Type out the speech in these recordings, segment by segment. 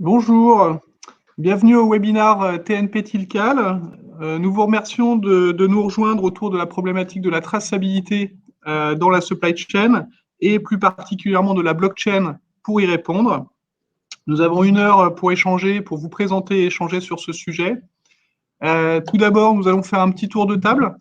Bonjour, bienvenue au webinaire TNP Tilcal. Nous vous remercions de nous rejoindre autour de la problématique de la traçabilité dans la supply chain et plus particulièrement de la blockchain pour y répondre. Nous avons 1 heure pour échanger, pour vous présenter et échanger sur ce sujet. Tout d'abord, nous allons faire un petit tour de table.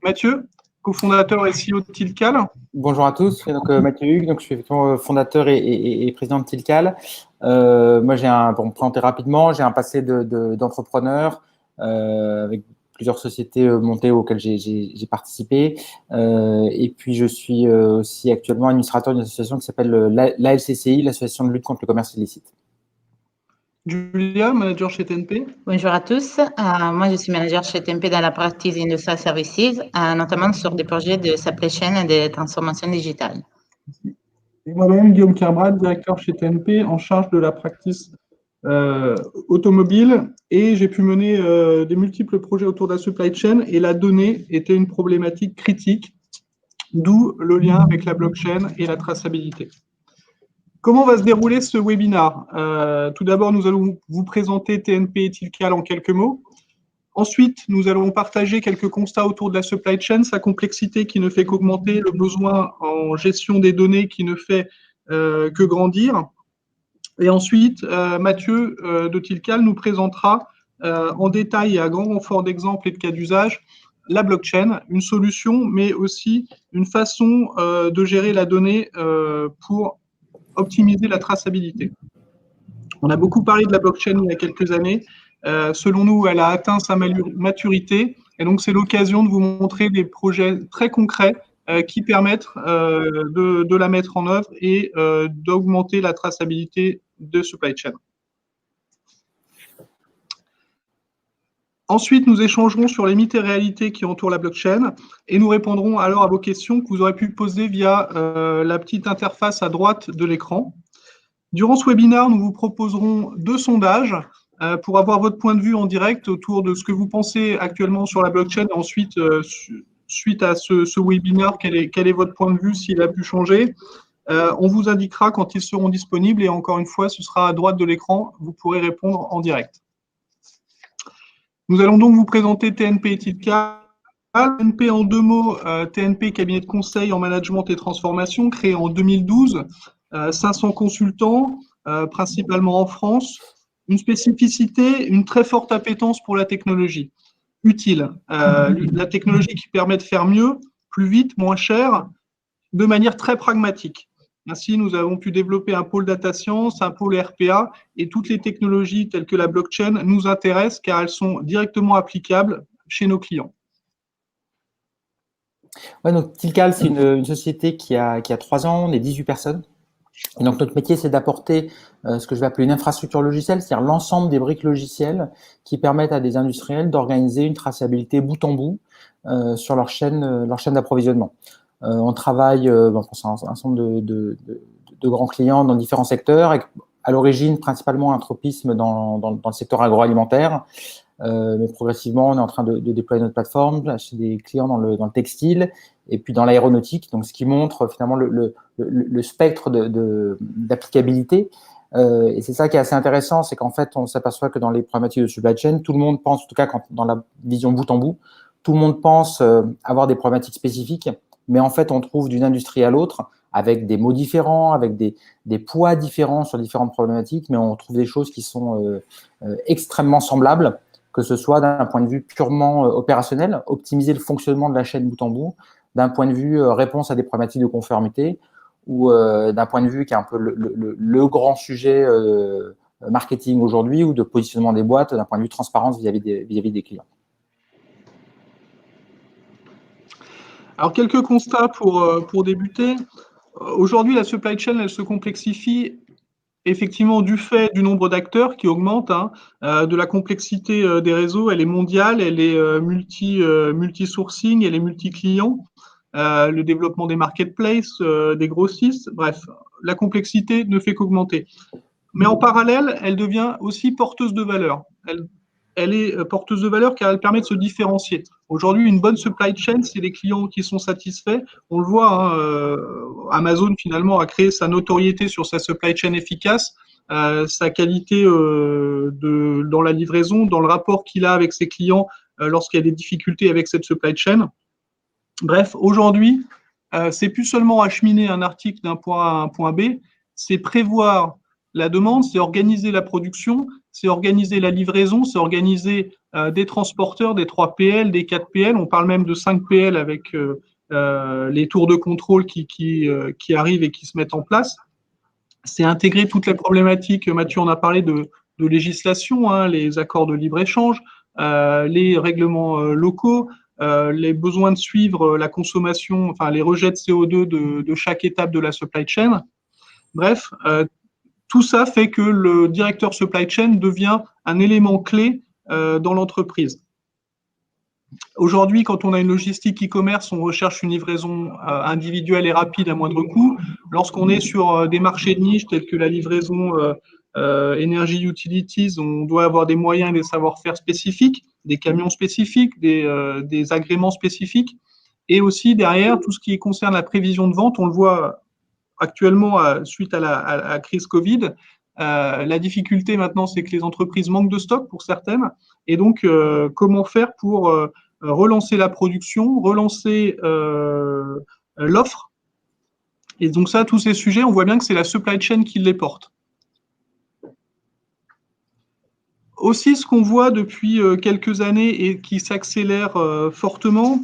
Mathieu, cofondateur et CEO de Tilcal. Bonjour à tous, donc Mathieu Hugues, donc je suis effectivement fondateur et président de Tilcal. Moi, pour me présenter rapidement, j'ai un passé d'entrepreneur avec plusieurs sociétés montées auxquelles j'ai participé. Et puis, je suis aussi actuellement administrateur d'une association qui s'appelle l'ALCCI, l'Association de lutte contre le commerce illicite. Julia, manager chez TNP. Bonjour à tous. Moi, je suis manager chez TNP dans la practice Industrial Services, notamment sur des projets de supply chain et de transformation digitale. Et moi-même, Guillaume Kerbrad, directeur chez TNP, en charge de la practice automobile. Et j'ai pu mener des multiples projets autour de la supply chain. Et la donnée était une problématique critique, d'où le lien avec la blockchain et la traçabilité. Comment va se dérouler ce webinaire? Tout d'abord, nous allons vous présenter TNP et Tilcal en quelques mots. Ensuite, nous allons partager quelques constats autour de la supply chain, sa complexité qui ne fait qu'augmenter, le besoin en gestion des données qui ne fait que grandir. Et ensuite, Mathieu de Tilcal nous présentera en détail et à grand renfort d'exemples et de cas d'usage la blockchain, une solution, mais aussi une façon de gérer la donnée pour optimiser la traçabilité. On a beaucoup parlé de la blockchain il y a quelques années. Selon nous, elle a atteint sa maturité et donc c'est l'occasion de vous montrer des projets très concrets qui permettent de la mettre en œuvre et d'augmenter la traçabilité de supply chain. Ensuite, nous échangerons sur les mythes et réalités qui entourent la blockchain et nous répondrons alors à vos questions que vous aurez pu poser via la petite interface à droite de l'écran. Durant ce webinaire, nous vous proposerons 2 sondages pour avoir votre point de vue en direct autour de ce que vous pensez actuellement sur la blockchain. Ensuite, suite à ce webinaire, quel est votre point de vue, s'il a pu changer. On vous indiquera quand ils seront disponibles et encore une fois, ce sera à droite de l'écran. Vous pourrez répondre en direct. Nous allons donc vous présenter TNP et Tilcal. TNP en 2 mots, TNP, cabinet de conseil en management et transformation, créé en 2012, 500 consultants, principalement en France. Une spécificité, une très forte appétence pour la technologie utile. La technologie qui permet de faire mieux, plus vite, moins cher, de manière très pragmatique. Ainsi, nous avons pu développer un pôle data science, un pôle RPA, et toutes les technologies telles que la blockchain nous intéressent car elles sont directement applicables chez nos clients. Ouais, donc Tilcal, c'est une société qui a 3 ans, on est 18 personnes. Et donc notre métier, c'est d'apporter ce que je vais appeler une infrastructure logicielle, c'est-à-dire l'ensemble des briques logicielles qui permettent à des industriels d'organiser une traçabilité bout en bout sur leur chaîne d'approvisionnement. On travaille pour un ensemble de grands clients dans différents secteurs, avec à l'origine principalement un tropisme dans le secteur agroalimentaire, mais progressivement on est en train de déployer notre plateforme chez des clients dans le textile et puis dans l'aéronautique, donc ce qui montre finalement le spectre d'applicabilité. Et c'est ça qui est assez intéressant, c'est qu'en fait on s'aperçoit que dans les problématiques de supply chain, tout le monde pense, en tout cas dans la vision bout en bout, tout le monde pense avoir des problématiques spécifiques, mais en fait, on trouve d'une industrie à l'autre, avec des mots différents, avec des poids différents sur différentes problématiques, mais on trouve des choses qui sont extrêmement semblables, que ce soit d'un point de vue purement opérationnel, optimiser le fonctionnement de la chaîne bout en bout, d'un point de vue réponse à des problématiques de conformité, ou d'un point de vue qui est un peu le grand sujet marketing aujourd'hui, ou de positionnement des boîtes, d'un point de vue transparence vis-à-vis des clients. Alors, quelques constats pour débuter. Aujourd'hui, la supply chain, elle se complexifie effectivement du fait du nombre d'acteurs qui augmente, de la complexité des réseaux. Elle est mondiale, elle est multi-sourcing, elle est multi-client, le développement des marketplaces, des grossistes, bref, la complexité ne fait qu'augmenter. Mais en parallèle, elle devient aussi porteuse de valeur. Elle est porteuse de valeur car elle permet de se différencier. Aujourd'hui, une bonne supply chain, c'est les clients qui sont satisfaits. On le voit, Amazon finalement a créé sa notoriété sur sa supply chain efficace sa qualité dans la livraison, dans le rapport qu'il a avec ses clients lorsqu'il y a des difficultés avec cette supply chain. Bref, aujourd'hui, c'est plus seulement acheminer un article d'un point A à un point B, c'est prévoir la demande, c'est organiser la production, c'est organiser la livraison, c'est organiser des transporteurs, des 3PL, des 4PL, on parle même de 5PL avec les tours de contrôle qui arrivent et qui se mettent en place. C'est intégrer toute la problématique, Mathieu en a parlé, de législation, hein, les accords de libre-échange, les règlements locaux, les besoins de suivre la consommation, enfin les rejets de CO2 de chaque étape de la supply chain. Bref, tout ça fait que le directeur supply chain devient un élément clé dans l'entreprise. Aujourd'hui, quand on a une logistique e-commerce, on recherche une livraison individuelle et rapide à moindre coût. Lorsqu'on est sur des marchés de niche tels que la livraison Energy Utilities, on doit avoir des moyens et des savoir-faire spécifiques, des camions spécifiques, des agréments spécifiques. Et aussi, derrière, tout ce qui concerne la prévision de vente, on le voit actuellement suite à la crise Covid. La difficulté maintenant, c'est que les entreprises manquent de stock pour certaines. Et donc, comment faire pour relancer la production, relancer l'offre. Et donc ça, tous ces sujets, on voit bien que c'est la supply chain qui les porte. Aussi, ce qu'on voit depuis quelques années et qui s'accélère fortement,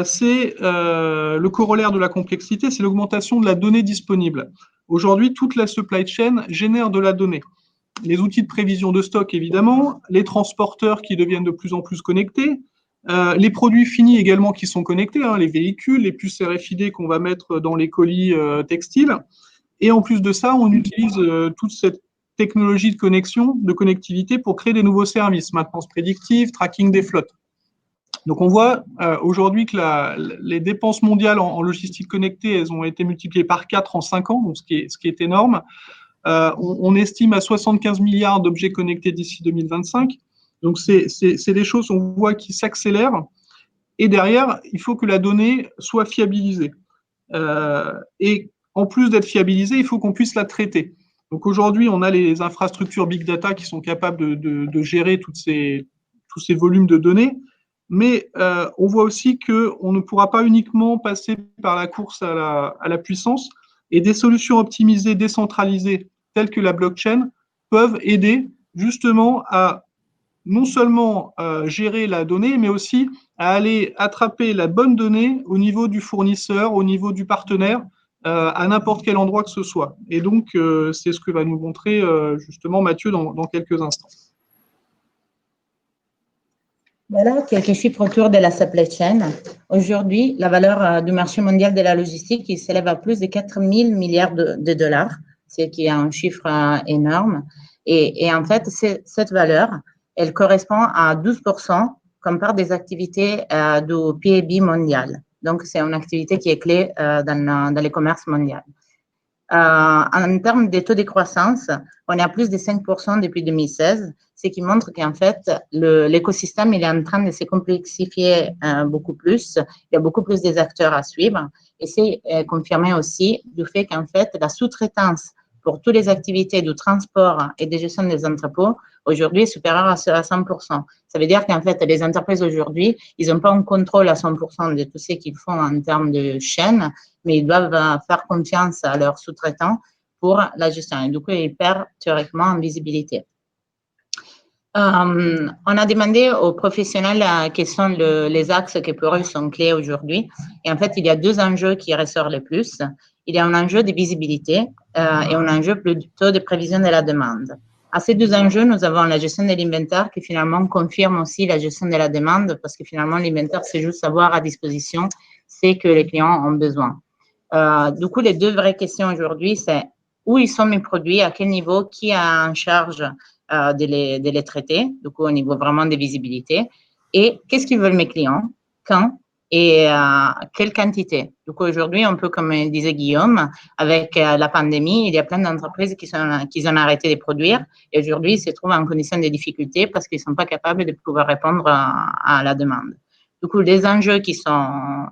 c'est le corollaire de la complexité, c'est l'augmentation de la donnée disponible. Aujourd'hui, toute la supply chain génère de la donnée. Les outils de prévision de stock, évidemment, les transporteurs qui deviennent de plus en plus connectés, les produits finis également qui sont connectés, hein, les véhicules, les puces RFID qu'on va mettre dans les colis textiles. Et en plus de ça, on utilise toute cette technologie de connexion, de connectivité pour créer des nouveaux services, maintenance prédictive, tracking des flottes. Donc on voit aujourd'hui que les dépenses mondiales en logistique connectée, elles ont été multipliées par 4 en 5 ans, donc ce qui est énorme. On estime à 75 milliards d'objets connectés d'ici 2025. Donc, c'est des choses, on voit, qui s'accélèrent. Et derrière, il faut que la donnée soit fiabilisée. Et en plus d'être fiabilisée, il faut qu'on puisse la traiter. Donc, aujourd'hui, on a les infrastructures Big Data qui sont capables de gérer tous ces volumes de données. Mais on voit aussi qu'on ne pourra pas uniquement passer par la course à la puissance. Et des solutions optimisées, décentralisées, telles que la blockchain, peuvent aider justement à non seulement gérer la donnée, mais aussi à aller attraper la bonne donnée au niveau du fournisseur, au niveau du partenaire, à n'importe quel endroit que ce soit. Et donc, c'est ce que va nous montrer justement Mathieu dans quelques instants. Voilà quelques chiffres autour de la supply chain. Aujourd'hui, la valeur du marché mondial de la logistique s'élève à plus de 4 000 milliards de dollars, ce qui est un chiffre énorme. Et en fait, cette valeur, elle correspond à 12% comme part des activités du PIB mondial. Donc, c'est une activité qui est clé dans le commerce mondial. En termes de taux de croissance, on est à plus de 5% depuis 2016, ce qui montre qu'en fait, l'écosystème il est en train de se complexifier beaucoup plus. Il y a beaucoup plus d'acteurs à suivre. Et c'est confirmé aussi du fait qu'en fait, la sous-traitance pour toutes les activités du transport et de gestion des entrepôts, aujourd'hui, est supérieure à 100%. Ça veut dire qu'en fait, les entreprises aujourd'hui, ils n'ont pas un contrôle à 100% de tout ce qu'ils font en termes de chaîne, mais ils doivent faire confiance à leurs sous-traitants pour la gestion. Et du coup, ils perdent théoriquement en visibilité. On a demandé aux professionnels quels sont les axes qui pour eux sont clés aujourd'hui. Et en fait, il y a deux enjeux qui ressortent le plus. Il y a un enjeu de visibilité et un enjeu plutôt de prévision de la demande. À ces deux enjeux, nous avons la gestion de l'inventaire qui finalement confirme aussi la gestion de la demande parce que finalement, l'inventaire, c'est juste avoir à disposition ce que les clients ont besoin. Du coup, les deux vraies questions aujourd'hui, c'est où ils sont mes produits, à quel niveau, qui a en charge de les traiter, du coup, au niveau vraiment de visibilité, et qu'est-ce qu'ils veulent mes clients, quand et quelle quantité. Du coup, aujourd'hui, on peut, comme disait Guillaume, avec la pandémie, il y a plein d'entreprises qui ont arrêté de produire et aujourd'hui, ils se trouvent en condition de difficulté parce qu'ils ne sont pas capables de pouvoir répondre à la demande. Du coup, les enjeux qui sont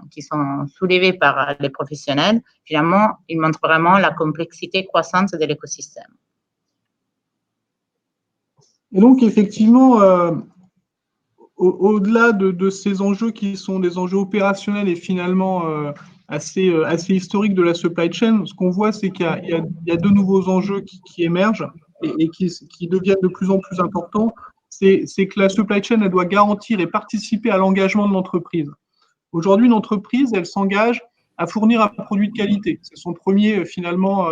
soulevés par les professionnels, finalement, ils montrent vraiment la complexité croissante de l'écosystème. Et donc, effectivement, au-delà de ces enjeux qui sont des enjeux opérationnels et finalement assez historiques de la supply chain, ce qu'on voit, c'est qu'il y a de nouveaux enjeux qui émergent et qui deviennent de plus en plus importants. C'est que la supply chain, elle doit garantir et participer à l'engagement de l'entreprise. Aujourd'hui, une entreprise, elle s'engage à fournir un produit de qualité. C'est son premier, finalement,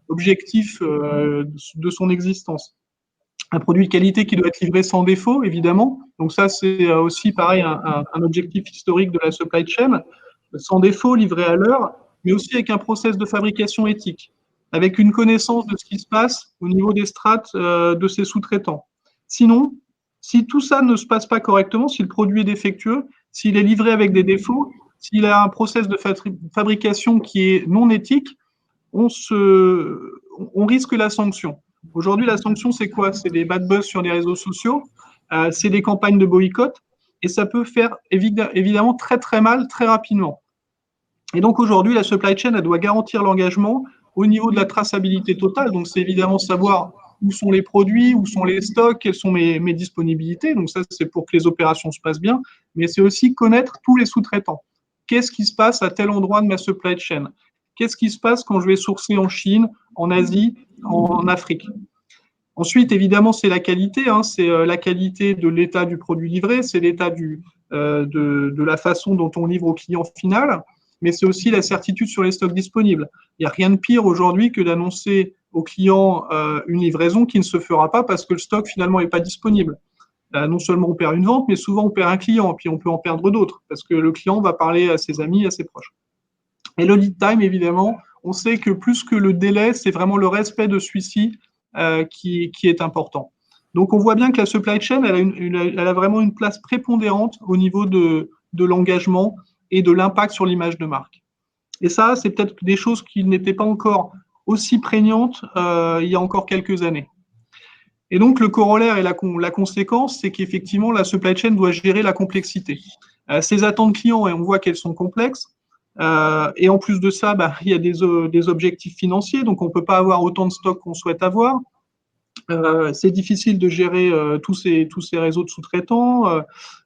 objectif de son existence. Un produit de qualité qui doit être livré sans défaut, évidemment. Donc ça, c'est aussi pareil un objectif historique de la supply chain, sans défaut, livré à l'heure, mais aussi avec un process de fabrication éthique, avec une connaissance de ce qui se passe au niveau des strates de ses sous-traitants. Sinon, si tout ça ne se passe pas correctement, si le produit est défectueux, s'il est livré avec des défauts, s'il a un process de fabrication qui est non éthique, on risque la sanction. Aujourd'hui, la sanction, c'est quoi? C'est des bad buzz sur les réseaux sociaux, c'est des campagnes de boycott, et ça peut faire évidemment très très mal très rapidement. Et donc aujourd'hui, la supply chain, elle doit garantir l'engagement au niveau de la traçabilité totale. Donc c'est évidemment savoir où sont les produits, où sont les stocks, quelles sont mes disponibilités. Donc ça, c'est pour que les opérations se passent bien, mais c'est aussi connaître tous les sous-traitants. Qu'est-ce qui se passe à tel endroit de ma supply chain? Qu'est-ce qui se passe quand je vais sourcer en Chine, en Asie, en Afrique? Ensuite, évidemment, c'est la qualité. C'est la qualité de l'état du produit livré, c'est l'état de la façon dont on livre au client final, mais c'est aussi la certitude sur les stocks disponibles. Il n'y a rien de pire aujourd'hui que d'annoncer au client une livraison qui ne se fera pas parce que le stock finalement n'est pas disponible. Non seulement on perd une vente, mais souvent on perd un client, puis on peut en perdre d'autres parce que le client va parler à ses amis, à ses proches. Et le lead time, évidemment, on sait que plus que le délai, c'est vraiment le respect de celui-ci qui est important. Donc, on voit bien que la supply chain, elle a vraiment une place prépondérante au niveau de l'engagement et de l'impact sur l'image de marque. Et ça, c'est peut-être des choses qui n'étaient pas encore aussi prégnantes il y a encore quelques années. Et donc, le corollaire et la conséquence, c'est qu'effectivement, la supply chain doit gérer la complexité. Ces attentes clients, et on voit qu'elles sont complexes. Et en plus de ça, il y a des objectifs financiers, donc on ne peut pas avoir autant de stocks qu'on souhaite avoir. C'est difficile de gérer tous ces réseaux de sous-traitants,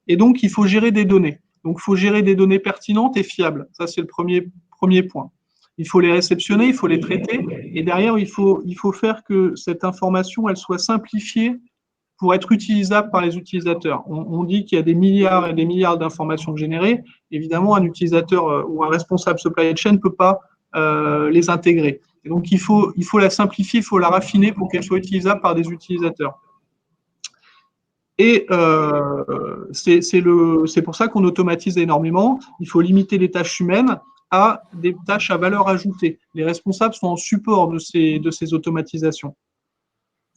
et donc il faut gérer des données. Donc il faut gérer des données pertinentes et fiables. Ça, c'est le premier point. Il faut les réceptionner, il faut les traiter, et derrière, il faut faire que cette information, elle soit simplifiée pour être utilisable par les utilisateurs. On dit qu'il y a des milliards et des milliards d'informations générées. Évidemment, un utilisateur ou un responsable supply chain ne peut pas les intégrer. Et donc, il faut la simplifier, il faut la raffiner pour qu'elle soit utilisable par des utilisateurs. Et c'est pour ça qu'on automatise énormément. Il faut limiter les tâches humaines à des tâches à valeur ajoutée. Les responsables sont en support de ces automatisations.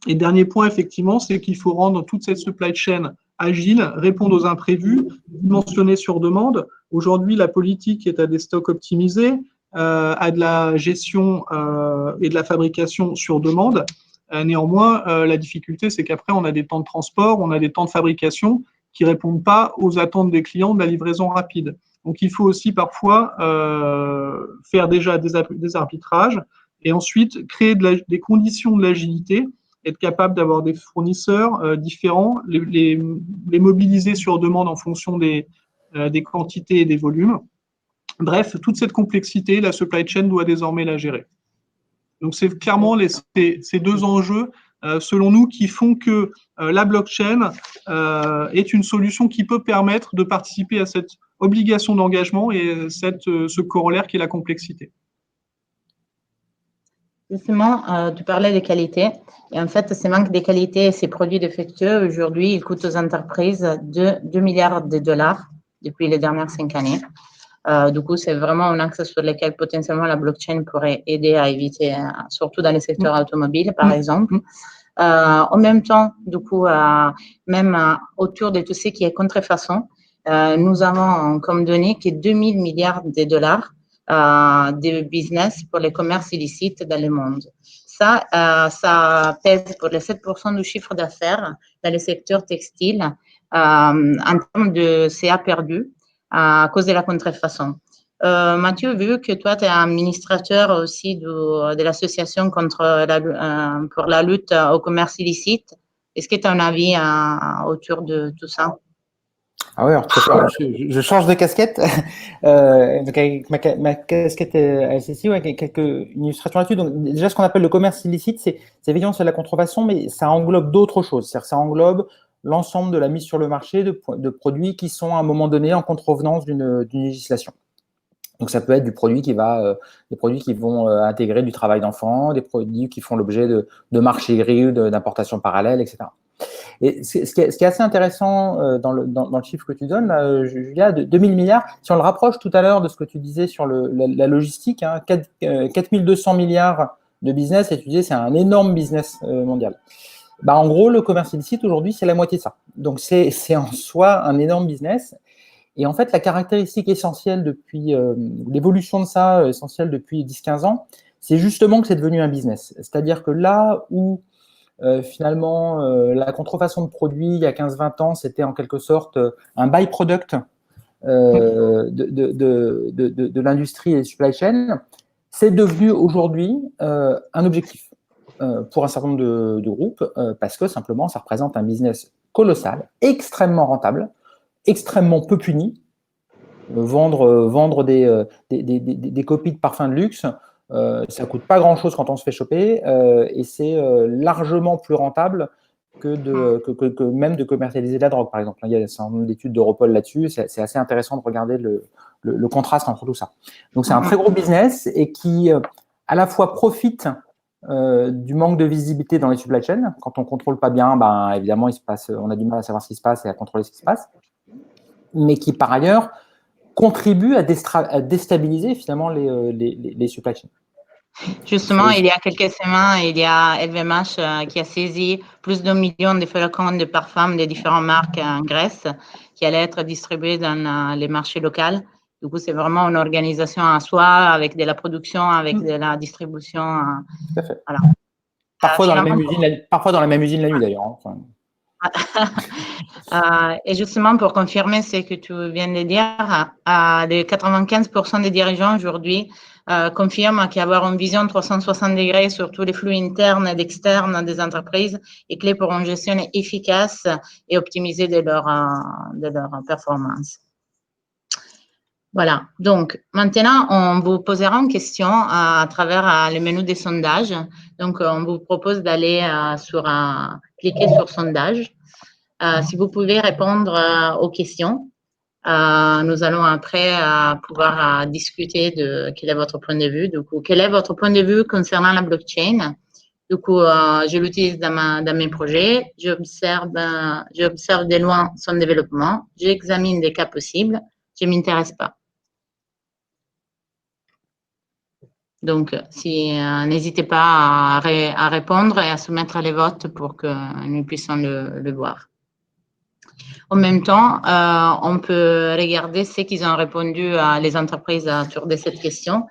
Et dernier point, effectivement, c'est qu'il faut rendre toute cette supply chain agile, répondre aux imprévus, dimensionner sur demande. Aujourd'hui, la politique est à des stocks optimisés, à de la gestion et de la fabrication sur demande. Néanmoins, la difficulté, c'est qu'après, on a des temps de transport, on a des temps de fabrication qui ne répondent pas aux attentes des clients de la livraison rapide. Donc, il faut aussi parfois faire déjà des arbitrages et ensuite créer des conditions de l'agilité, être capable d'avoir des fournisseurs différents, les mobiliser sur demande en fonction des quantités et des volumes. Bref, toute cette complexité, la supply chain doit désormais la gérer. Donc, c'est clairement ces deux enjeux, selon nous, qui font que la blockchain est une solution qui peut permettre de participer à cette obligation d'engagement et ce corollaire qui est la complexité. Justement, tu parlais de qualité. Et en fait, ce manque de qualité et ces produits défectueux, aujourd'hui, ils coûtent aux entreprises 2 milliards de dollars depuis les dernières 5 années. Du coup, c'est vraiment un axe sur lequel potentiellement la blockchain pourrait aider à éviter, surtout dans le secteur automobile, par exemple. En même temps, du coup, même autour de tout ce qui est contrefaçon, nous avons comme données que 2 000 milliards de dollars de business pour le commerce illicite dans le monde. Ça pèse pour les 7% du chiffre d'affaires dans le secteur textile en termes de CA perdu à cause de la contrefaçon. Mathieu, vu que toi, tu es administrateur aussi de l'association pour la lutte au commerce illicite, Est-ce que tu as un avis autour de tout ça? Ah ouais, alors, je change de casquette. Donc avec ma casquette SSI, ouais, une illustration là-dessus. Donc déjà, ce qu'on appelle le commerce illicite, c'est évidemment c'est de la contrefaçon, mais ça englobe d'autres choses. C'est-à-dire ça englobe l'ensemble de la mise sur le marché de produits qui sont à un moment donné en contrevenance d'une législation. Donc ça peut être des produits qui vont intégrer du travail d'enfant, des produits qui font l'objet de marchés gris ou d'importations parallèles, etc. Et ce qui est assez intéressant dans le chiffre que tu donnes, là, Julia, de 2000 milliards, si on le rapproche tout à l'heure de ce que tu disais sur la logistique, hein, 4200 milliards de business, et tu disais c'est un énorme business mondial. Bah, en gros, le commerce illicite aujourd'hui, c'est la moitié de ça. Donc c'est en soi un énorme business. Et en fait, la caractéristique essentielle depuis l'évolution de ça, essentielle depuis 10-15 ans, c'est justement que c'est devenu un business. C'est-à-dire que là où finalement, la contrefaçon de produits, il y a 15-20 ans, c'était en quelque sorte un byproduct de l'industrie et des supply chain. C'est devenu aujourd'hui un objectif pour un certain nombre de groupes parce que simplement, ça représente un business colossal, extrêmement rentable, extrêmement peu puni. Vendre des copies de parfums de luxe, ça coûte pas grand-chose quand on se fait choper et c'est largement plus rentable que même de commercialiser de la drogue, par exemple. Il y a un certain nombre d'études d'Europol là-dessus. C'est assez intéressant de regarder le contraste entre tout ça. Donc, c'est un très gros business et qui, à la fois, profite du manque de visibilité dans les supply chains. Quand on ne contrôle pas bien, ben, évidemment, on a du mal à savoir ce qui se passe et à contrôler ce qui se passe. Mais qui, par ailleurs, contribue à déstabiliser finalement les supply chains. Justement, il y a quelques semaines, il y a LVMH qui a saisi plus d'1 million de flacons de parfums de différentes marques en Grèce qui allaient être distribués dans les marchés locaux. Du coup, c'est vraiment une organisation à soi avec de la production, avec de la distribution. Tout à fait. Voilà. Parfois dans la même usine la nuit d'ailleurs. Enfin. Et justement, pour confirmer ce que tu viens de dire, les 95% des dirigeants aujourd'hui confirment qu'avoir une vision 360 degrés sur tous les flux internes et externes des entreprises est clé pour une gestion efficace et optimisée de leur performance. Voilà. Donc, maintenant, on vous posera une question à travers le menu des sondages. Donc, on vous propose d'aller cliquer sur sondage. Si vous pouvez répondre aux questions, nous allons après pouvoir discuter de quel est votre point de vue. Du coup, quel est votre point de vue concernant la blockchain? Du coup, je l'utilise dans mes projets. J'observe de loin son développement. J'examine des cas possibles. Je ne m'intéresse pas. Donc, n'hésitez pas à répondre et à soumettre les votes pour que nous puissions le voir. En même temps, on peut regarder ce qu'ils ont répondu à les entreprises autour de cette question.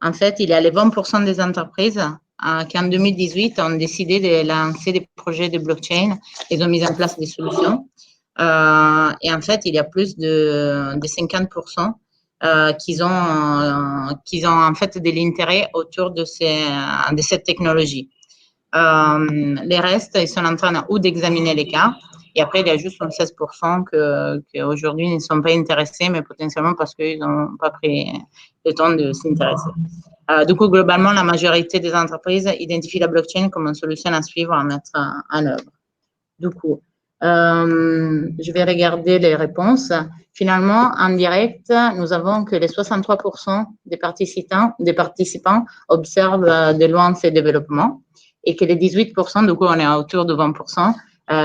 En fait, il y a les 20% des entreprises qui, en 2018, ont décidé de lancer des projets de blockchain. Ils ont mis en place des solutions. Et en fait, il y a plus de 50% qui ont en fait de l'intérêt autour de cette technologie. Les restes, ils sont en train ou d'examiner les cas. Et après, il y a juste 16% qui aujourd'hui ne sont pas intéressés, mais potentiellement parce qu'ils n'ont pas pris le temps de s'intéresser. Du coup, globalement, la majorité des entreprises identifient la blockchain comme une solution à suivre, à mettre en œuvre. Du coup, je vais regarder les réponses. Finalement, en direct, nous avons que les 63% des participants observent de loin ces développements et que les 18%, du coup, on est autour de 20%,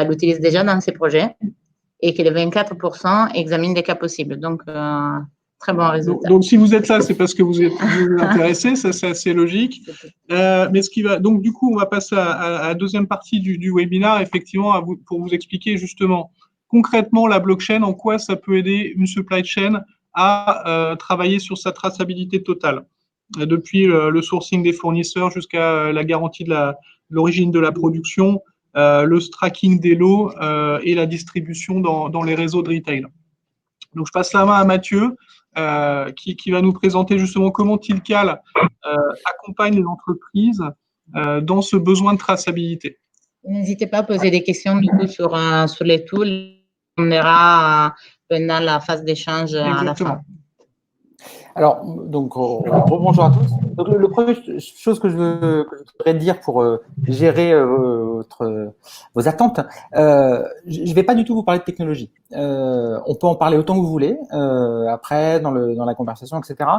l'utilisent déjà dans ces projets et que les 24% examinent des cas possibles. Donc, très bon résultat. Donc, si vous êtes là, c'est parce que vous êtes intéressé, ça c'est assez logique. Mais donc du coup, on va passer à la deuxième partie du webinaire, effectivement, pour vous expliquer justement concrètement la blockchain, en quoi ça peut aider une supply chain à travailler sur sa traçabilité totale, depuis le sourcing des fournisseurs jusqu'à la garantie de l'origine de la production, le tracking des lots et la distribution dans les réseaux de retail. Donc, je passe la main à Mathieu, qui va nous présenter justement comment Tilcal accompagne les entreprises dans ce besoin de traçabilité. N'hésitez pas à poser des questions du coup sur les tools. On verra pendant la phase d'échange à la fin. Alors, donc, bonjour à tous. Donc, le première chose que je voudrais dire pour gérer vos attentes, je ne vais pas du tout vous parler de technologie. On peut en parler autant que vous voulez, après, dans la conversation, etc.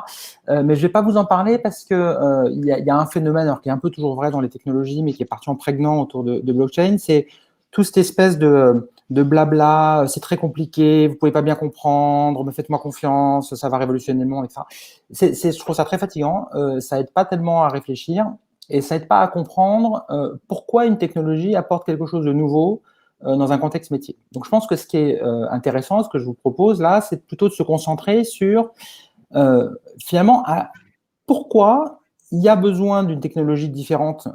Mais je ne vais pas vous en parler parce que il y a un phénomène alors, qui est un peu toujours vrai dans les technologies, mais qui est particulièrement prégnant autour de blockchain, c'est toute cette espèce de blabla, c'est très compliqué, vous pouvez pas bien comprendre, me faites-moi confiance, ça va révolutionner le monde, etc. Je trouve ça très fatigant, ça aide pas tellement à réfléchir et ça aide pas à comprendre pourquoi une technologie apporte quelque chose de nouveau dans un contexte métier. Donc je pense que ce qui est intéressant, ce que je vous propose là, c'est plutôt de se concentrer sur finalement pourquoi il y a besoin d'une technologie différente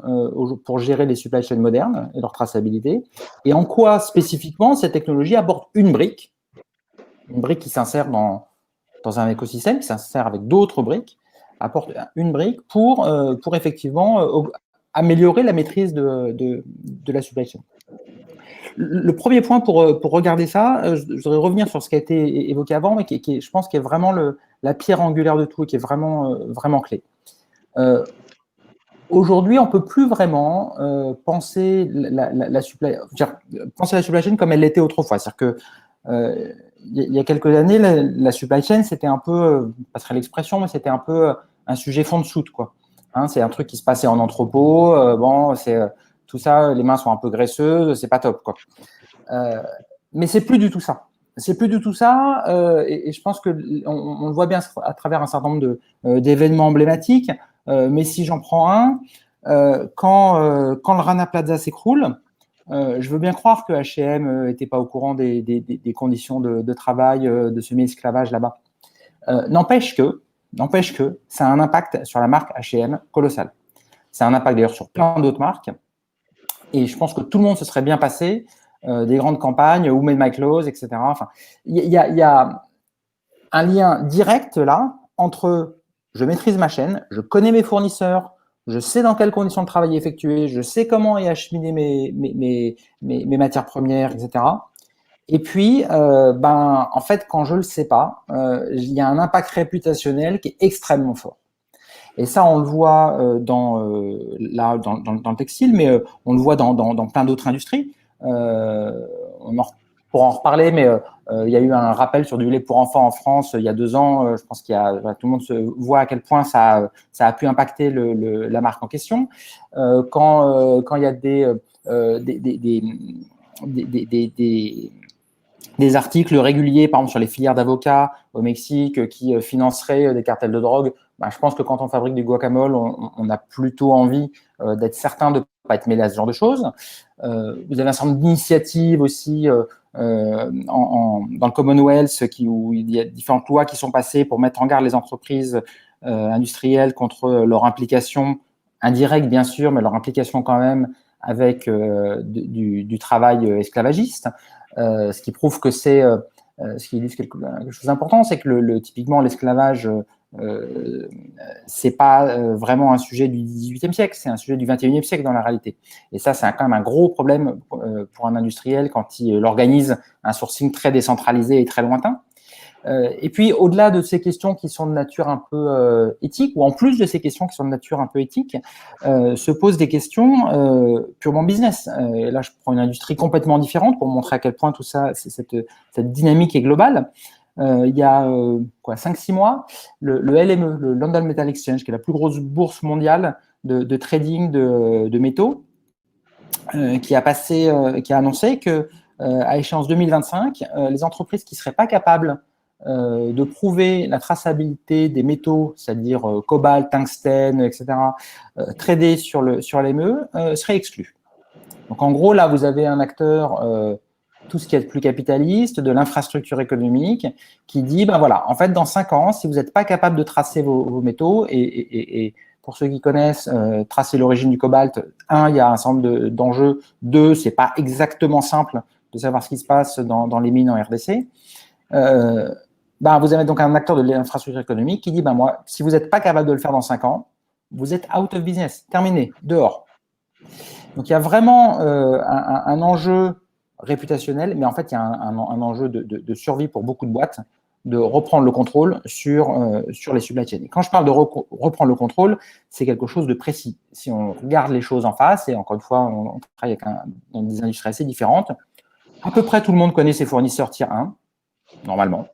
pour gérer les supply chains modernes et leur traçabilité, et en quoi spécifiquement cette technologie apporte une brique qui s'insère dans un écosystème, qui s'insère avec d'autres briques, apporte une brique pour effectivement améliorer la maîtrise de la supply chain. Le premier point pour regarder ça, je voudrais revenir sur ce qui a été évoqué avant, mais qui je pense, qui est vraiment la pierre angulaire de tout et qui est vraiment clé. Aujourd'hui, on ne peut plus vraiment penser la supply chain comme elle l'était autrefois. C'est-à-dire que il y a quelques années, la supply chain, c'était un peu, je passerai l'expression, mais c'était un peu un sujet fond de soute, quoi. Hein, c'est un truc qui se passait en entrepôt. Tout ça, les mains sont un peu graisseuses, c'est pas top, quoi. Mais c'est plus du tout ça. C'est plus du tout ça, et je pense que on le voit bien à travers un certain nombre d'événements emblématiques. Mais si j'en prends un, quand le Rana Plaza s'écroule, je veux bien croire que H&M n'était pas au courant des conditions de travail, de semi-esclavage là-bas. N'empêche que ça a un impact sur la marque H&M colossal. Ça a un impact d'ailleurs sur plein d'autres marques. Et je pense que tout le monde se serait bien passé des grandes campagnes, Who Made My Clothes, etc. Enfin, il y a un lien direct là entre je maîtrise ma chaîne, je connais mes fournisseurs, je sais dans quelles conditions de travail effectuer, je sais comment y acheminer mes matières premières, etc. Et puis, en fait, quand je le sais pas, il y a un impact réputationnel qui est extrêmement fort. Et ça, on le voit dans le textile, mais on le voit dans plein d'autres industries. Pour en reparler, mais il y a eu un rappel sur du lait pour enfants en France il y a 2 ans. Je pense tout le monde se voit à quel point ça a pu impacter la marque en question. Quand il y a des articles réguliers, par exemple sur les filières d'avocats au Mexique qui financeraient des cartels de drogue, je pense que quand on fabrique du guacamole, on a plutôt envie d'être certain de ne pas être mêlé à ce genre de choses. Vous avez un certain nombre d'initiatives aussi dans le Commonwealth où il y a différentes lois qui sont passées pour mettre en garde les entreprises industrielles contre leur implication indirecte, bien sûr, mais leur implication quand même avec du travail esclavagiste. Ce qui prouve que ce qui illustre quelque chose d'important, c'est que typiquement l'esclavage, c'est pas vraiment un sujet du XVIIIe siècle, c'est un sujet du XXIe siècle dans la réalité. Et ça, c'est quand même un gros problème pour un industriel quand il organise un sourcing très décentralisé et très lointain. Et puis, au-delà de ces questions qui sont de nature un peu éthique, ou en plus de ces questions qui sont de nature un peu éthique, se posent des questions purement business. Et là, je prends une industrie complètement différente pour montrer à quel point tout ça, cette dynamique est globale. Il y a 5-6 mois, le LME, le London Metal Exchange, qui est la plus grosse bourse mondiale de trading de métaux, qui a annoncé que à échéance 2025, les entreprises qui ne seraient pas capables de prouver la traçabilité des métaux, c'est-à-dire cobalt, tungstène, etc., tradés sur LME, seraient exclus. Donc en gros, là, vous avez un acteur, tout ce qui est plus capitaliste, de l'infrastructure économique, qui dit, voilà, en fait, dans 5 ans, si vous n'êtes pas capable de tracer vos métaux, et pour ceux qui connaissent, tracer l'origine du cobalt, 1, il y a un certain nombre d'enjeux, 2, c'est pas exactement simple de savoir ce qui se passe dans les mines en RDC. Vous avez donc un acteur de l'infrastructure économique qui dit, moi, si vous n'êtes pas capable de le faire dans 5 ans, vous êtes out of business, terminé, dehors. Donc, il y a vraiment un enjeu réputationnel, mais en fait, il y a un enjeu de survie pour beaucoup de boîtes, de reprendre le contrôle sur les supply chains. Et quand je parle de reprendre le contrôle, c'est quelque chose de précis. Si on regarde les choses en face, et encore une fois, on travaille dans des industries assez différentes, à peu près tout le monde connaît ses fournisseurs tier 1, normalement.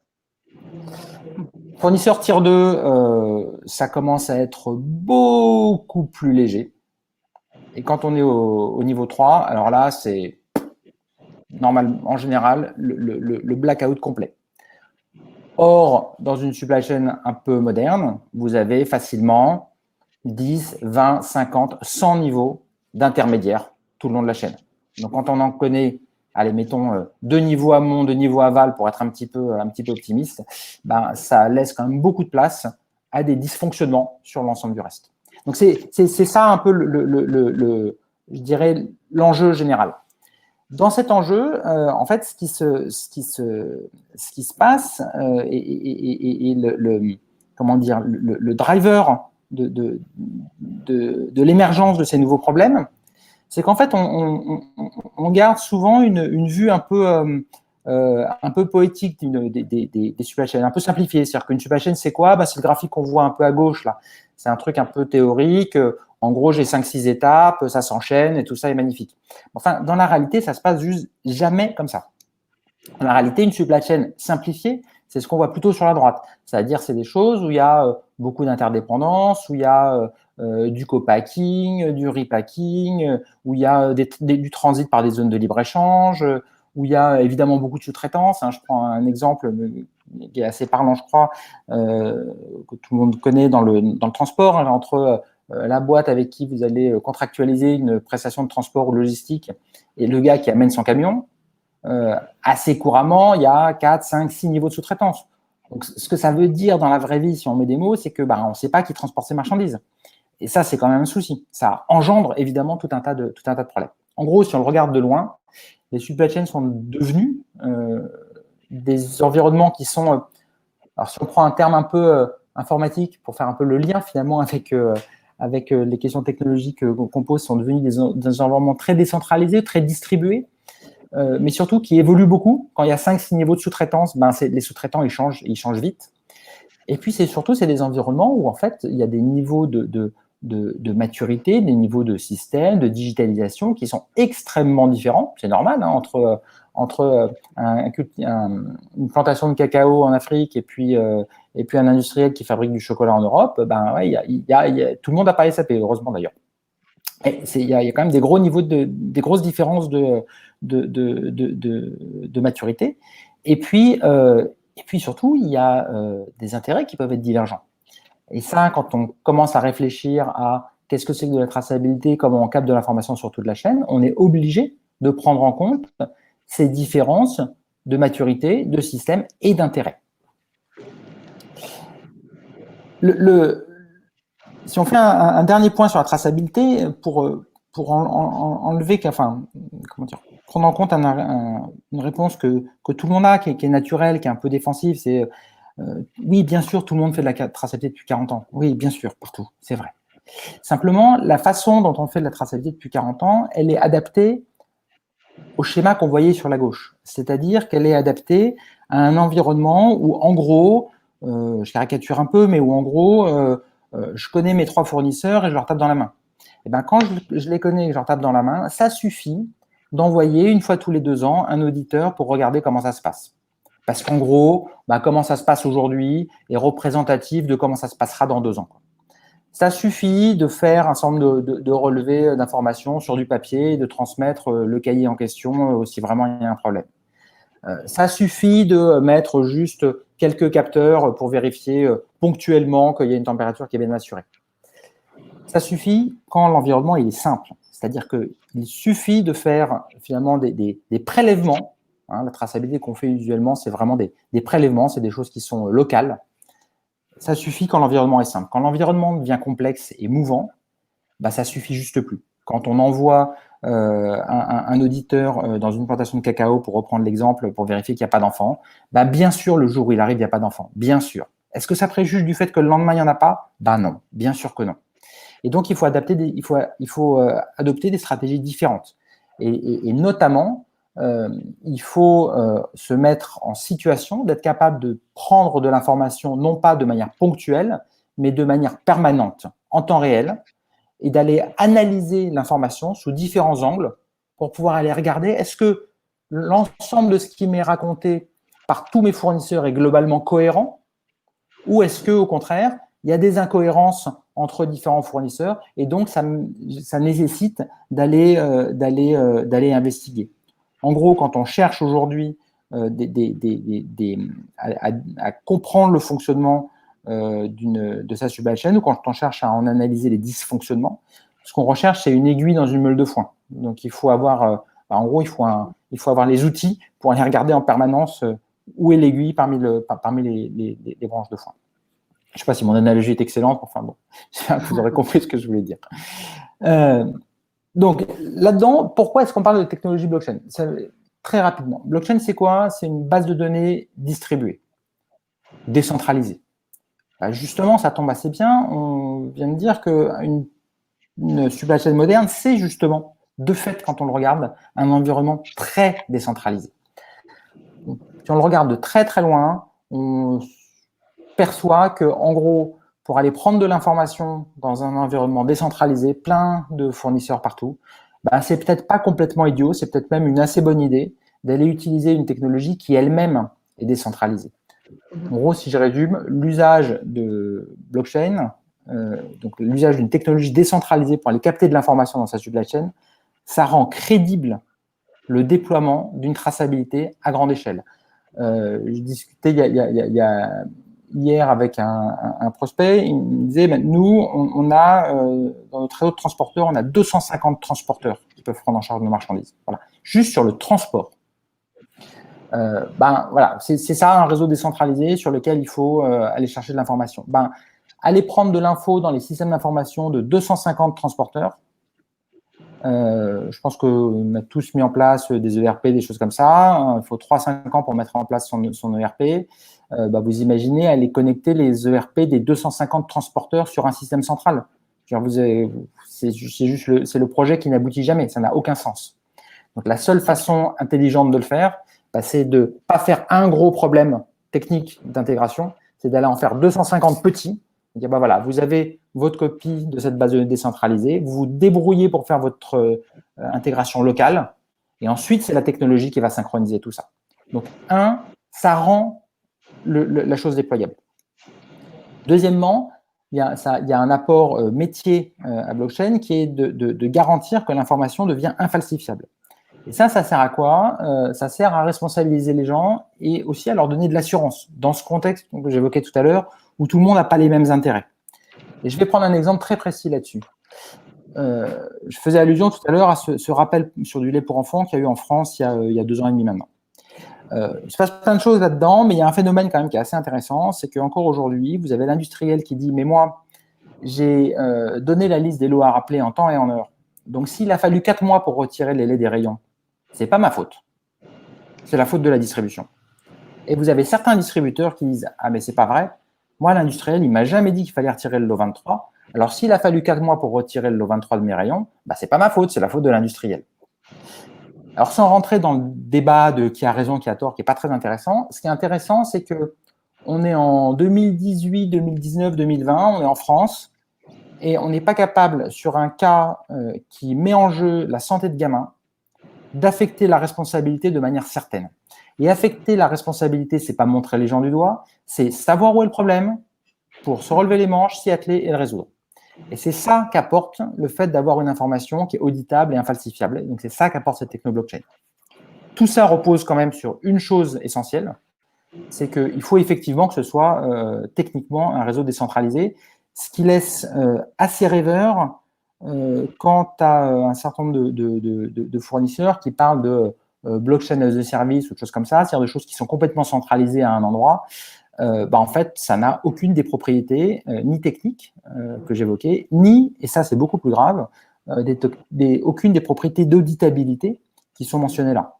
Fournisseurs tier 2, ça commence à être beaucoup plus léger. Et quand on est au niveau 3, alors là, c'est normal, en général, le blackout complet. Or, dans une supply chain un peu moderne, vous avez facilement 10, 20, 50, 100 niveaux d'intermédiaires tout le long de la chaîne. Donc, quand on en connaît, allez, mettons 2 niveaux amont, 2 niveaux aval pour être un petit peu optimiste, ben, ça laisse quand même beaucoup de place à des dysfonctionnements sur l'ensemble du reste. Donc, c'est ça un peu, je dirais, l'enjeu général. Dans cet enjeu, en fait, ce qui se passe et comment dire, le driver de l'émergence de ces nouveaux problèmes, c'est qu'en fait, on garde souvent une vue un peu poétique des supply chains, un peu simplifiée. C'est-à-dire qu'une supply chain, c'est quoi? C'est le graphique qu'on voit un peu à gauche, là. C'est un truc un peu théorique. En gros, j'ai 5-6 étapes, ça s'enchaîne et tout ça est magnifique. Enfin, dans la réalité, ça se passe juste jamais comme ça. Dans la réalité, une supply chain simplifiée, c'est ce qu'on voit plutôt sur la droite. C'est-à-dire, c'est des choses où il y a beaucoup d'interdépendances, où il y a du co-packing, du repacking, où il y a du transit par des zones de libre-échange, où il y a évidemment beaucoup de sous-traitance. Je prends un exemple qui est assez parlant, je crois, que tout le monde connaît dans le transport, entre la boîte avec qui vous allez contractualiser une prestation de transport ou logistique et le gars qui amène son camion. Assez couramment, il y a 4, 5, 6 niveaux de sous-traitance. Donc, ce que ça veut dire dans la vraie vie, si on met des mots, c'est que on ne sait pas qui transporte ces marchandises. Et ça, c'est quand même un souci. Ça engendre évidemment tout un tas de problèmes. En gros, si on le regarde de loin, les supply chains sont devenus des environnements qui sont… alors, si on prend un terme un peu informatique pour faire un peu le lien finalement avec les questions technologiques qu'on pose, sont devenus des environnements très décentralisés, très distribués, mais surtout qui évoluent beaucoup. Quand il y a 5-6 niveaux de sous-traitance, les sous-traitants, ils changent vite. Et puis, c'est des environnements où, en fait, il y a des niveaux de maturité, des niveaux de système, de digitalisation qui sont extrêmement différents. C'est normal, entre une plantation de cacao en Afrique et puis un industriel qui fabrique du chocolat en Europe, tout le monde n'a pas SAP, heureusement d'ailleurs. Il y a quand même des gros niveaux, des grosses différences de maturité. Et puis surtout, il y a des intérêts qui peuvent être divergents. Et ça, quand on commence à réfléchir à qu'est-ce que c'est que de la traçabilité, comment on capte de l'information sur toute la chaîne, on est obligé de prendre en compte ces différences de maturité, de système et d'intérêt. Si on fait un dernier point sur la traçabilité, pour enlever, prendre en compte une réponse que tout le monde a, qui est naturelle, qui est un peu défensive, c'est oui, bien sûr, tout le monde fait de la traçabilité depuis 40 ans. Oui, bien sûr, partout, c'est vrai. Simplement, la façon dont on fait de la traçabilité depuis 40 ans, elle est adaptée au schéma qu'on voyait sur la gauche. C'est-à-dire qu'elle est adaptée à un environnement où, en gros, je caricature un peu, mais où, en gros, je connais mes 3 fournisseurs et je leur tape dans la main. Et quand je les connais et que je leur tape dans la main, ça suffit d'envoyer une fois tous les 2 ans un auditeur pour regarder comment ça se passe. Parce qu'en gros, comment ça se passe aujourd'hui est représentatif de comment ça se passera dans 2 ans. Ça suffit de faire un certain nombre de relevés d'informations sur du papier et de transmettre le cahier en question si vraiment il y a un problème. Ça suffit de mettre juste quelques capteurs pour vérifier ponctuellement qu'il y a une température qui est bien assurée. Ça suffit quand l'environnement il est simple. C'est-à-dire qu'il suffit de faire finalement des prélèvements. La traçabilité qu'on fait usuellement, c'est vraiment des prélèvements, c'est des choses qui sont locales. Ça suffit quand l'environnement est simple. Quand l'environnement devient complexe et mouvant, ça suffit juste plus. Quand on envoie un auditeur dans une plantation de cacao, pour reprendre l'exemple, pour vérifier qu'il n'y a pas d'enfant, bien sûr, le jour où il arrive, il n'y a pas d'enfant. Bien sûr. Est-ce que ça préjuge du fait que le lendemain, il n'y en a pas ? Non, bien sûr que non. Et donc, il faut adopter des stratégies différentes. Et notamment, il faut se mettre en situation d'être capable de prendre de l'information, non pas de manière ponctuelle, mais de manière permanente, en temps réel, et d'aller analyser l'information sous différents angles pour pouvoir aller regarder, est-ce que l'ensemble de ce qui m'est raconté par tous mes fournisseurs est globalement cohérent, ou est-ce qu'au contraire, il y a des incohérences entre différents fournisseurs, et donc ça nécessite d'aller investiguer. En gros, quand on cherche aujourd'hui à comprendre le fonctionnement de sa supply chain, ou quand on cherche à en analyser les dysfonctionnements, ce qu'on recherche, c'est une aiguille dans une meule de foin. Donc, il faut avoir, en gros, il faut avoir les outils pour aller regarder en permanence où est l'aiguille parmi les branches de foin. Je ne sais pas si mon analogie est excellente, enfin bon, vous aurez compris ce que je voulais dire. Donc, là-dedans, pourquoi est-ce qu'on parle de technologie blockchain? Très rapidement, blockchain, c'est quoi? C'est une base de données distribuée, décentralisée. Justement, ça tombe assez bien. On vient de dire qu'une supply chain moderne, c'est justement, de fait, quand on le regarde, un environnement très décentralisé. Si on le regarde de très très loin, on perçoit que, en gros, pour aller prendre de l'information dans un environnement décentralisé, plein de fournisseurs partout, c'est peut-être pas complètement idiot, c'est peut-être même une assez bonne idée d'aller utiliser une technologie qui elle-même est décentralisée. En gros, si je résume, l'usage de blockchain, donc l'usage d'une technologie décentralisée pour aller capter de l'information dans sa supply chain, ça rend crédible le déploiement d'une traçabilité à grande échelle. Je discutais hier avec un prospect, il me disait, nous, on a, dans notre réseau de transporteurs, on a 250 transporteurs qui peuvent prendre en charge nos marchandises. Voilà. Juste sur le transport. Voilà, c'est ça un réseau décentralisé sur lequel il faut aller chercher de l'information. Aller prendre de l'info dans les systèmes d'information de 250 transporteurs. Je pense qu'on a tous mis en place des ERP, des choses comme ça. Il faut 3-5 ans pour mettre en place son ERP. Vous imaginez aller connecter les ERP des 250 transporteurs sur un système central. C'est le projet qui n'aboutit jamais. Ça n'a aucun sens. Donc, la seule façon intelligente de le faire, c'est de ne pas faire un gros problème technique d'intégration, c'est d'aller en faire 250 petits. Et dire, voilà, vous avez votre copie de cette base de données décentralisée, vous vous débrouillez pour faire votre intégration locale, et ensuite, c'est la technologie qui va synchroniser tout ça. Donc, ça rend la chose déployable. Deuxièmement, il y a un apport métier à blockchain qui est de garantir que l'information devient infalsifiable. Et ça sert à quoi? Ça sert à responsabiliser les gens et aussi à leur donner de l'assurance dans ce contexte que j'évoquais tout à l'heure où tout le monde n'a pas les mêmes intérêts. Et je vais prendre un exemple très précis là-dessus. Je faisais allusion tout à l'heure à ce rappel sur du lait pour enfants qu'il y a eu en France il y a 2 ans et demi maintenant. Il se passe plein de choses là-dedans, mais il y a un phénomène quand même qui est assez intéressant, c'est qu'encore aujourd'hui, vous avez l'industriel qui dit « mais moi, j'ai donné la liste des lots à rappeler en temps et en heure. Donc, s'il a fallu 4 mois pour retirer les laits des rayons, c'est pas ma faute. C'est la faute de la distribution. » Et vous avez certains distributeurs qui disent « ah, mais c'est pas vrai. Moi, l'industriel, il m'a jamais dit qu'il fallait retirer le lot 23. Alors, s'il a fallu 4 mois pour retirer le lot 23 de mes rayons, c'est pas ma faute, c'est la faute de l'industriel. » Alors, sans rentrer dans le débat de qui a raison, qui a tort, qui n'est pas très intéressant, ce qui est intéressant, c'est qu'on est en 2018, 2019, 2020, on est en France, et on n'est pas capable, sur un cas qui met en jeu la santé de gamin, d'affecter la responsabilité de manière certaine. Et affecter la responsabilité, ce n'est pas montrer les gens du doigt, c'est savoir où est le problème pour se relever les manches, s'y atteler et le résoudre. Et c'est ça qu'apporte le fait d'avoir une information qui est auditable et infalsifiable. Donc, c'est ça qu'apporte cette techno-blockchain. Tout ça repose quand même sur une chose essentielle, c'est qu'il faut effectivement que ce soit techniquement un réseau décentralisé, ce qui laisse assez rêveur quant à un certain nombre de fournisseurs qui parlent de blockchain as a service ou de choses comme ça, c'est-à-dire de choses qui sont complètement centralisées à un endroit. En fait, ça n'a aucune des propriétés, ni techniques que j'évoquais, ni, et ça c'est beaucoup plus grave, aucune des propriétés d'auditabilité qui sont mentionnées là.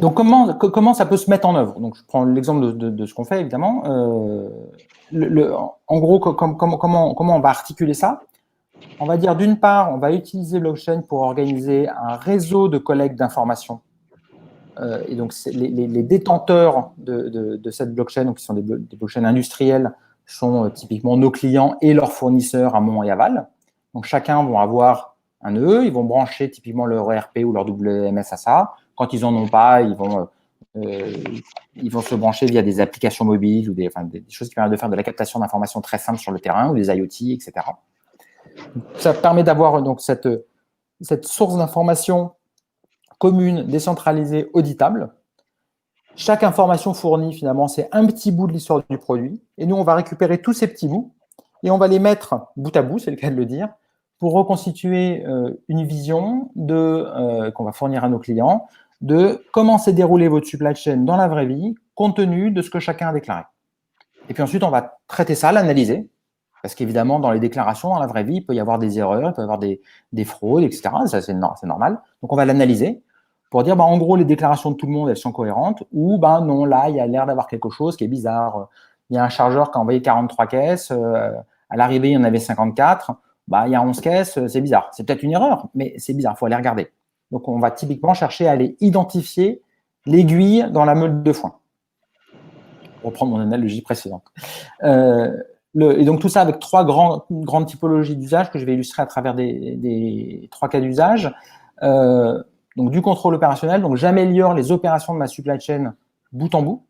Donc, comment ça peut se mettre en œuvre? Donc, je prends l'exemple de ce qu'on fait, évidemment. En gros, comment on va articuler ça? On va dire, d'une part, on va utiliser blockchain pour organiser un réseau de collecte d'informations. Et donc, les détenteurs de cette blockchain, donc qui sont des blockchains industrielles, sont typiquement nos clients et leurs fournisseurs amont et aval. Donc, chacun vont avoir un nœud, ils vont brancher typiquement leur ERP ou leur WMS à ça. Quand ils n'en ont pas, ils vont se brancher via des applications mobiles ou des choses qui permettent de faire de la captation d'informations très simples sur le terrain ou des IoT, etc. Donc, ça permet d'avoir donc cette source d'informations commune, décentralisée, auditable. Chaque information fournie, finalement, c'est un petit bout de l'histoire du produit. Et nous, on va récupérer tous ces petits bouts et on va les mettre bout à bout, c'est le cas de le dire, pour reconstituer une vision qu'on va fournir à nos clients de comment s'est déroulée votre supply chain dans la vraie vie, compte tenu de ce que chacun a déclaré. Et puis ensuite, on va traiter ça, l'analyser, parce qu'évidemment, dans les déclarations, dans la vraie vie, il peut y avoir des erreurs, il peut y avoir des fraudes, etc. Ça, c'est normal. Donc, on va l'analyser pour dire, en gros, les déclarations de tout le monde, elles sont cohérentes, ou non, là, il y a l'air d'avoir quelque chose qui est bizarre. Il y a un chargeur qui a envoyé 43 caisses, à l'arrivée, il y en avait 54, il y a 11 caisses, c'est bizarre. C'est peut-être une erreur, mais c'est bizarre, il faut aller regarder. Donc, on va typiquement chercher à aller identifier l'aiguille dans la meule de foin. Pour reprendre mon analogie précédente. Et donc, tout ça avec trois grandes typologies d'usage que je vais illustrer à travers des 3 cas d'usage. Donc, du contrôle opérationnel. Donc, j'améliore les opérations de ma supply chain bout en bout.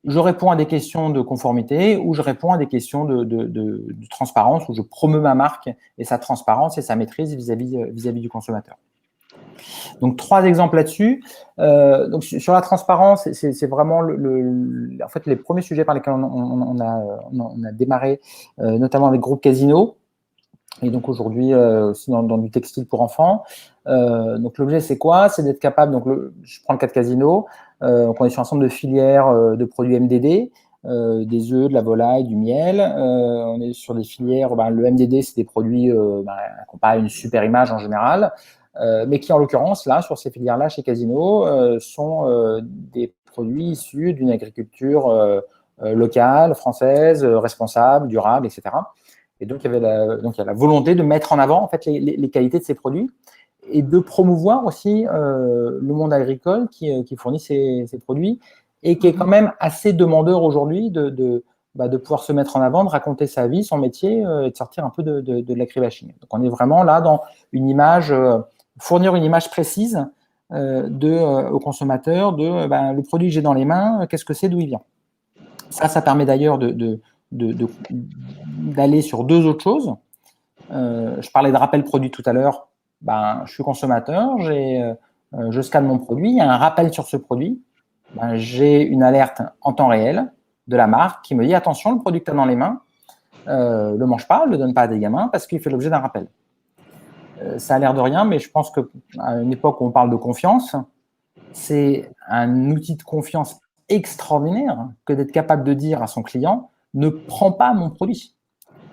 Je réponds à des questions de conformité ou je réponds à des questions de transparence où je promeux ma marque et sa transparence et sa maîtrise vis-à-vis du consommateur. Donc, 3 exemples là-dessus. Donc, sur la transparence, c'est vraiment en fait, les premiers sujets par lesquels on a démarré, notamment avec Groupe Casino. Et donc, aujourd'hui, aussi dans du textile pour enfants. Donc, l'objet, c'est quoi? C'est d'être capable, donc je prends le cas de Casino, donc on est sur un ensemble de filières de produits MDD, des œufs, de la volaille, du miel. On est sur des filières, le MDD, c'est des produits qui n'ont pas une super image en général, mais qui, en l'occurrence, là, sur ces filières-là, chez Casino, sont des produits issus d'une agriculture locale, française, responsable, durable, etc. Et donc, il y a la volonté de mettre en avant en fait, les qualités de ces produits et de promouvoir aussi le monde agricole qui fournit ces produits et qui est quand même assez demandeur aujourd'hui de pouvoir se mettre en avant, de raconter sa vie, son métier et de sortir un peu de l'agribashing. Donc, on est vraiment là dans une image, fournir une image précise au consommateur de le produit que j'ai dans les mains, qu'est-ce que c'est, d'où il vient. Ça permet d'ailleurs d'aller sur 2 autres choses. Je parlais de rappel produit tout à l'heure. Je suis consommateur, je scanne mon produit, il y a un rappel sur ce produit. J'ai une alerte en temps réel de la marque qui me dit attention, le produit que tu as dans les mains, le mange pas, le donne pas à des gamins parce qu'il fait l'objet d'un rappel. Ça a l'air de rien, mais je pense qu'à une époque où on parle de confiance, c'est un outil de confiance extraordinaire que d'être capable de dire à son client ne prends pas mon produit.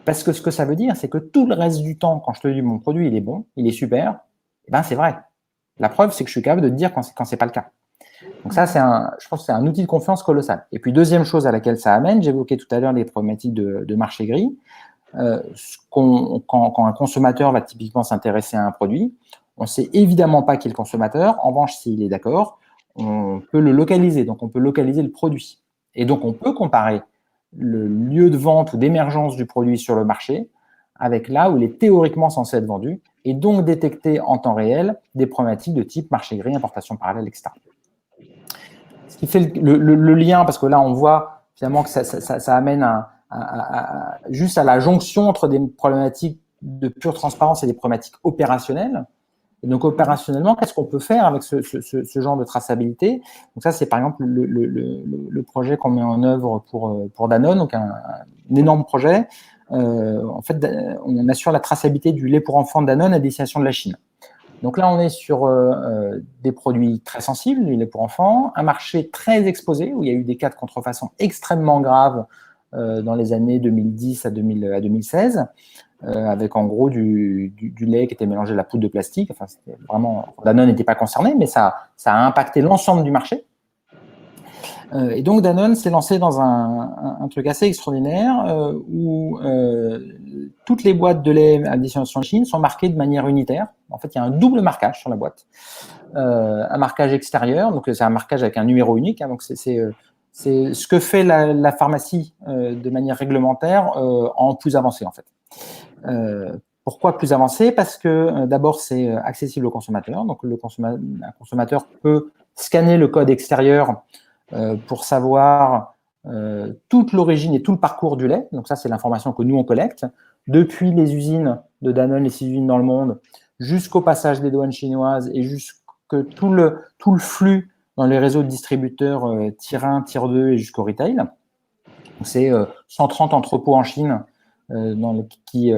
Parce que ce que ça veut dire, c'est que tout le reste du temps, quand je te dis mon produit, il est bon, il est super, c'est vrai. La preuve, c'est que je suis capable de te dire quand c'est pas le cas. Donc ça, je pense que c'est un outil de confiance colossal. Et puis, deuxième chose à laquelle ça amène, j'évoquais tout à l'heure les problématiques de marché gris. Quand un consommateur va typiquement s'intéresser à un produit, on ne sait évidemment pas qui est le consommateur. En revanche, s'il est d'accord, on peut le localiser. Donc, on peut localiser le produit. Et donc, on peut comparer le lieu de vente ou d'émergence du produit sur le marché avec là où il est théoriquement censé être vendu et donc détecter en temps réel des problématiques de type marché gris, importation parallèle, etc. Ce qui fait le lien, parce que là, on voit finalement que ça amène juste à la jonction entre des problématiques de pure transparence et des problématiques opérationnelles. Et donc, opérationnellement, qu'est-ce qu'on peut faire avec ce genre de traçabilité? Donc, ça, c'est par exemple le projet qu'on met en œuvre pour Danone, donc un énorme projet. En fait, on assure la traçabilité du lait pour enfants de Danone à destination de la Chine. Donc là, on est sur des produits très sensibles, du lait pour enfants, un marché très exposé, où il y a eu des cas de contrefaçon extrêmement graves dans les années 2010 à 2016. avec en gros du lait qui était mélangé à la poudre de plastique. Enfin, c'était vraiment, Danone n'était pas concerné, mais ça a impacté l'ensemble du marché. Et donc Danone s'est lancé dans un truc assez extraordinaire où toutes les boîtes de lait à destination de Chine sont marquées de manière unitaire. En fait, il y a un double marquage sur la boîte, un marquage extérieur, donc c'est un marquage avec un numéro unique. Hein, donc c'est ce que fait la pharmacie de manière réglementaire en plus avancé en fait. Pourquoi plus avancé? Parce que d'abord c'est accessible au consommateur, donc un consommateur peut scanner le code extérieur pour savoir toute l'origine et tout le parcours du lait. Donc ça, c'est l'information que nous, on collecte, depuis les usines de Danone, les 6 usines dans le monde, jusqu'au passage des douanes chinoises et jusque tout le flux dans les réseaux de distributeurs tier 1, tier 2 et jusqu'au retail. C'est 130 entrepôts en Chine qui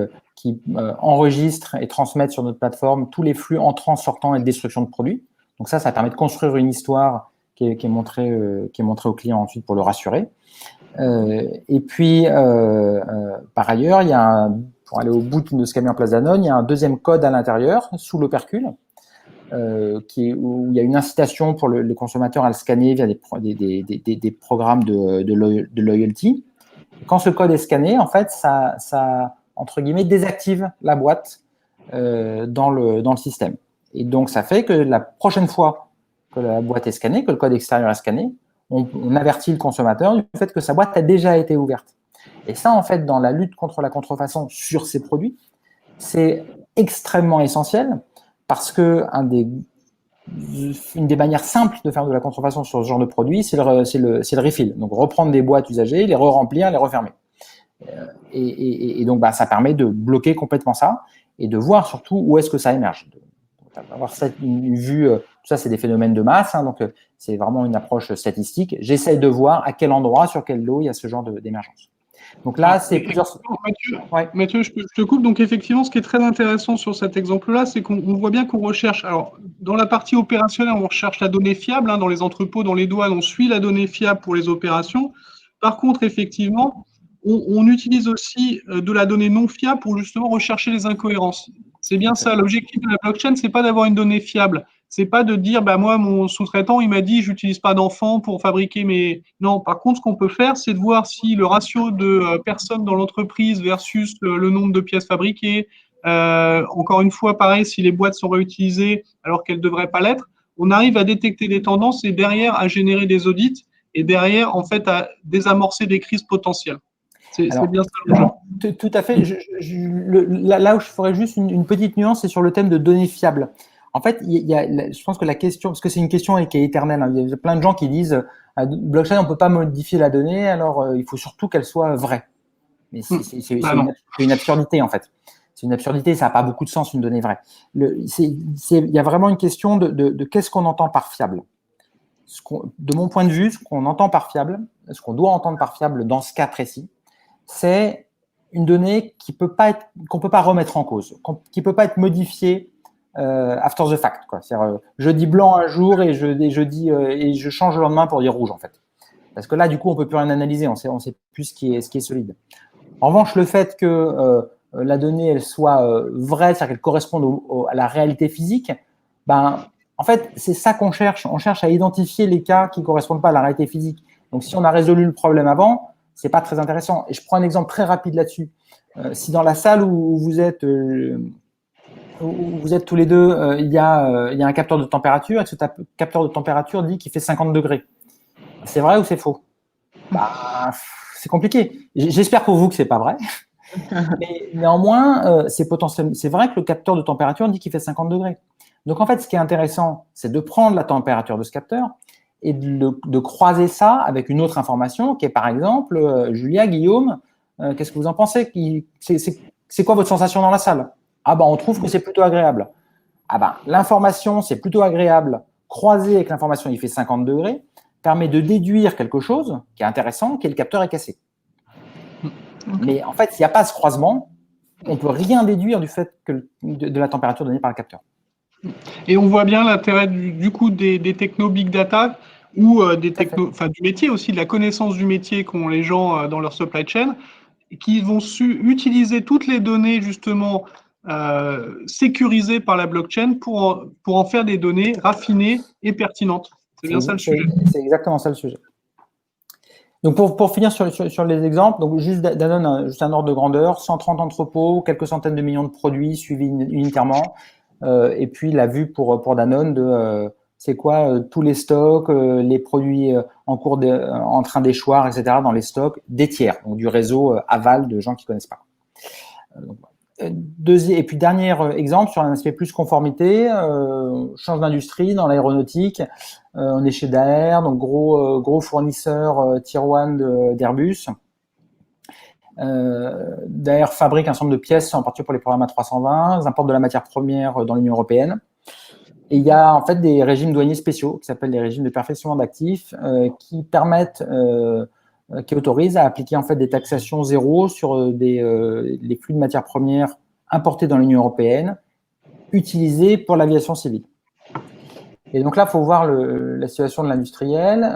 enregistrent et transmettent sur notre plateforme tous les flux entrants, sortants et de destruction de produits. Donc ça permet de construire une histoire qui est montré au client ensuite pour le rassurer. Et puis, par ailleurs, pour aller au bout de ce qu'a mis en place Danone, il y a un deuxième code à l'intérieur, sous l'opercule, où il y a une incitation pour les consommateurs à le scanner via des programmes de loyalty. Quand ce code est scanné, en fait, ça entre guillemets, désactive la boîte dans le système. Et donc, ça fait que la prochaine fois que la boîte est scannée, que le code extérieur est scanné, on avertit le consommateur du fait que sa boîte a déjà été ouverte. Et ça, en fait, dans la lutte contre la contrefaçon sur ces produits, c'est extrêmement essentiel parce que une des manières simples de faire de la contrefaçon sur ce genre de produit, c'est le refill. Donc, reprendre des boîtes usagées, les re-remplir, les refermer. Et donc, ça permet de bloquer complètement ça et de voir surtout où est-ce que ça émerge. Avoir une vue, tout ça, c'est des phénomènes de masse, hein, donc c'est vraiment une approche statistique. J'essaye de voir à quel endroit, sur quel lot, il y a ce genre d'émergence. Donc là, c'est plusieurs… Mathieu, je te coupe. Donc effectivement, ce qui est très intéressant sur cet exemple-là, c'est qu'on voit bien qu'on recherche… Alors, dans la partie opérationnelle, on recherche la donnée fiable. Hein, dans les entrepôts, dans les douanes, on suit la donnée fiable pour les opérations. Par contre, effectivement, on utilise aussi de la donnée non fiable pour justement rechercher les incohérences. C'est bien ça. L'objectif de la blockchain, c'est pas d'avoir une donnée fiable. C'est pas de dire, moi, mon sous-traitant, il m'a dit, j'utilise pas d'enfants pour fabriquer mes… Non, par contre, ce qu'on peut faire, c'est de voir si le ratio de personnes dans l'entreprise versus le nombre de pièces fabriquées, encore une fois, pareil, si les boîtes sont réutilisées alors qu'elles devraient pas l'être, on arrive à détecter des tendances et derrière à générer des audits et derrière, en fait, à désamorcer des crises potentielles. C'est bien ça le genre. Tout à fait. Là où je ferais juste une petite nuance, c'est sur le thème de données fiables. En fait, je pense que la question, parce que c'est une question qui est éternelle, hein, il y a plein de gens qui disent blockchain, on ne peut pas modifier la donnée, alors il faut surtout qu'elle soit vraie. Mais c'est une absurdité, en fait. C'est une absurdité, ça n'a pas beaucoup de sens, une donnée vraie. Il y a vraiment une question de qu'est-ce qu'on entend par fiable. De mon point de vue, ce qu'on entend par fiable, ce qu'on doit entendre par fiable dans ce cas précis, c'est une donnée qu'on peut pas remettre en cause, qui peut pas être modifiée after the fact, quoi. C'est-à-dire, je dis blanc un jour et je change le lendemain pour dire rouge, en fait. Parce que là, du coup, on peut plus rien analyser, on sait plus ce qui est solide. En revanche, le fait que la donnée elle soit vraie, c'est-à-dire qu'elle corresponde à la réalité physique, en fait, c'est ça qu'on cherche. On cherche à identifier les cas qui correspondent pas à la réalité physique. Donc, si on a résolu le problème avant, c'est pas très intéressant. Et je prends un exemple très rapide là-dessus. Si dans la salle où vous êtes tous les deux, il y a un capteur de température et que ce capteur de température dit qu'il fait 50 degrés. C'est vrai ou c'est faux? C'est compliqué. J'espère pour vous que c'est pas vrai. Mais néanmoins, c'est vrai que le capteur de température dit qu'il fait 50 degrés. Donc en fait, ce qui est intéressant, c'est de prendre la température de ce capteur et de croiser ça avec une autre information qui est par exemple, Julia, Guillaume, qu'est-ce que vous en pensez? C'est quoi votre sensation dans la salle? On trouve que c'est plutôt agréable. L'information, c'est plutôt agréable, croisée avec l'information, il fait 50 degrés, permet de déduire quelque chose qui est intéressant, qui est le capteur est cassé. Mais en fait, s'il n'y a pas ce croisement, on ne peut rien déduire du fait de la température donnée par le capteur. Et on voit bien l'intérêt du coup des techno big data ou du métier aussi, de la connaissance du métier qu'ont les gens dans leur supply chain. qui vont utiliser toutes les données justement sécurisées par la blockchain pour en faire des données raffinées et pertinentes. C'est bien ça le sujet. C'est exactement ça le sujet. Donc, pour finir sur les exemples, donc juste Danone, juste un ordre de grandeur, 130 entrepôts, quelques centaines de millions de produits suivis unitairement, et puis la vue pour Danone de c'est quoi tous les stocks, les produits en train d'échoir, etc. dans les stocks des tiers, donc du réseau aval de gens qui connaissent pas. Et puis dernier exemple sur un aspect plus conformité, change d'industrie dans l'aéronautique, on est chez Daher, donc gros fournisseur tier 1 d'Airbus. Daher fabrique un certain nombre de pièces, en particulier pour les programmes A320, ils importent de la matière première dans l'Union européenne. Et il y a en fait des régimes douaniers spéciaux qui s'appellent les régimes de perfectionnement d'actifs qui permettent qui autorise à appliquer en fait des taxations zéro sur les flux de matières premières importés dans l'Union européenne, utilisés pour l'aviation civile. Et donc là, il faut voir la situation de l'industriel.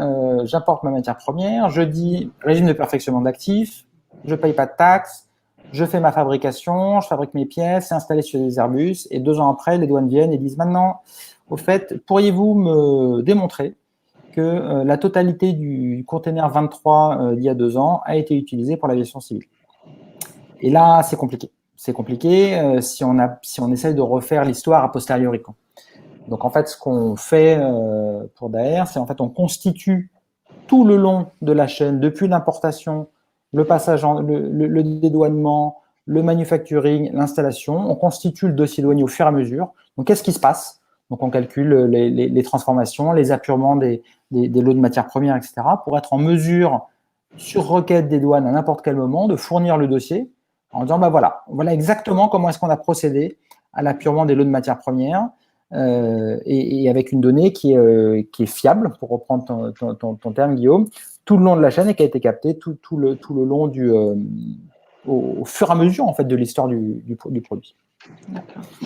J'importe ma matière première, je dis régime de perfectionnement d'actifs, je ne paye pas de taxes, je fais ma fabrication, je fabrique mes pièces, c'est installé sur des Airbus, et 2 ans après, les douanes viennent et disent maintenant, au fait, pourriez-vous me démontrer que la totalité du container 23 d'il y a 2 ans a été utilisée pour l'aviation civile. Et là, c'est compliqué. C'est compliqué si on essaye de refaire l'histoire a posteriori. Donc, en fait, ce qu'on fait pour Daher, c'est en fait on constitue tout le long de la chaîne, depuis l'importation, le passage, le dédouanement, le manufacturing, l'installation. On constitue le dossier douanier au fur et à mesure. Donc, qu'est-ce qui se passe? Donc, on calcule les transformations, les apurements des lots de matières premières, etc., pour être en mesure, sur requête des douanes à n'importe quel moment, de fournir le dossier en disant, voilà exactement comment est-ce qu'on a procédé à l'apurement des lots de matières premières et avec une donnée qui est fiable, pour reprendre ton terme, Guillaume, tout le long de la chaîne et qui a été captée tout le long au fur et à mesure en fait, de l'histoire du produit.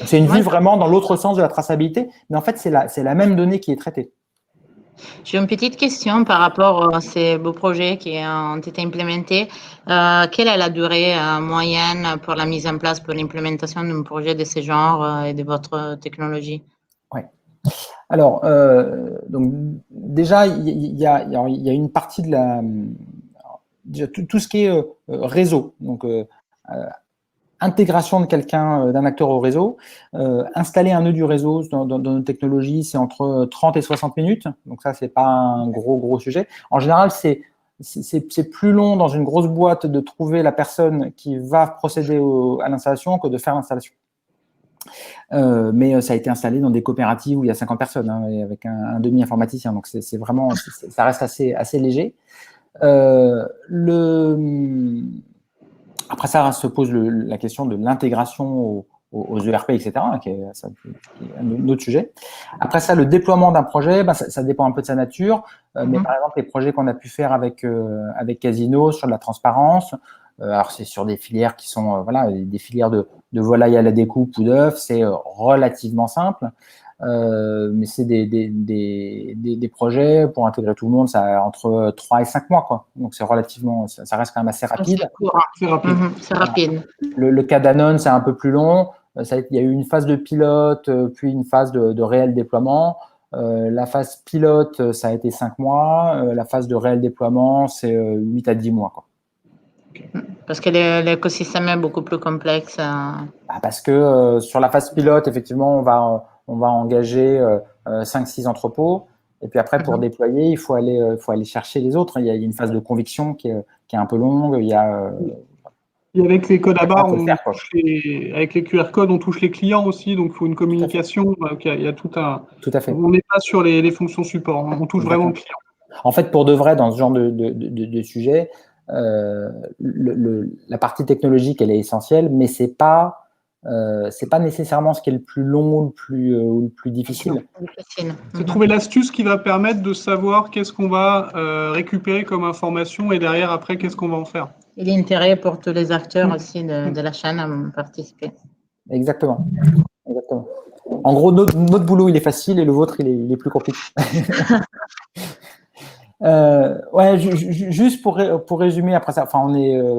C'est une vue vraiment dans l'autre sens de la traçabilité, mais en fait, c'est la même donnée qui est traitée. J'ai une petite question par rapport à ces beaux projets qui ont été implémentés. Quelle est la durée moyenne pour la mise en place, pour l'implémentation d'un projet de ce genre et de votre technologie? Oui. Alors, donc, déjà, il y a une partie de la… Déjà, tout ce qui est réseau, donc intégration de quelqu'un, d'un acteur au réseau, installer un nœud du réseau dans notre technologie, c'est entre 30 et 60 minutes, donc ça, c'est pas un gros sujet. En général, c'est plus long dans une grosse boîte de trouver la personne qui va procéder à l'installation que de faire l'installation. Mais ça a été installé dans des coopératives où il y a 50 personnes, avec un demi-informaticien, donc c'est vraiment, ça reste assez léger. Après ça se pose la question de l'intégration aux ERP, etc., qui est un autre sujet. Après ça, le déploiement d'un projet, ça dépend un peu de sa nature. Mais par exemple, les projets qu'on a pu faire avec Casino sur de la transparence, alors c'est sur des filières qui sont des filières de volaille à la découpe ou d'œufs, c'est relativement simple. Mais c'est des projets pour intégrer tout le monde, ça entre 3 et 5 mois, quoi. Donc c'est relativement, ça reste quand même assez rapide. C'est rapide. C'est rapide. Le cas Danone, c'est un peu plus long. Il y a eu une phase de pilote, puis une phase de réel déploiement. La phase pilote, ça a été 5 mois. La phase de réel déploiement, c'est 8 à 10 mois, quoi. Parce que l'écosystème est beaucoup plus complexe. Parce que sur la phase pilote, effectivement, on va engager 5-6 entrepôts. Et puis après, pour déployer, il faut aller chercher les autres. Il y a une phase de conviction qui est un peu longue. Il y a… Et avec les codes à barre, avec les QR codes, on touche les clients aussi. Donc, il faut une communication. Il y a tout un… Tout à fait. On n'est pas sur les fonctions support. On touche vraiment le client. En fait, pour de vrai, dans ce genre de sujet, la partie technologique, elle est essentielle, mais c'est pas nécessairement ce qui est le plus long ou le plus difficile. C'est trouver l'astuce qui va permettre de savoir qu'est-ce qu'on va récupérer comme information et derrière, après, qu'est-ce qu'on va en faire. Et l'intérêt pour tous les acteurs aussi de la chaîne à participer. Exactement. En gros, notre boulot, il est facile et le vôtre, il est plus compliqué. Ouais, juste pour résumer après ça, enfin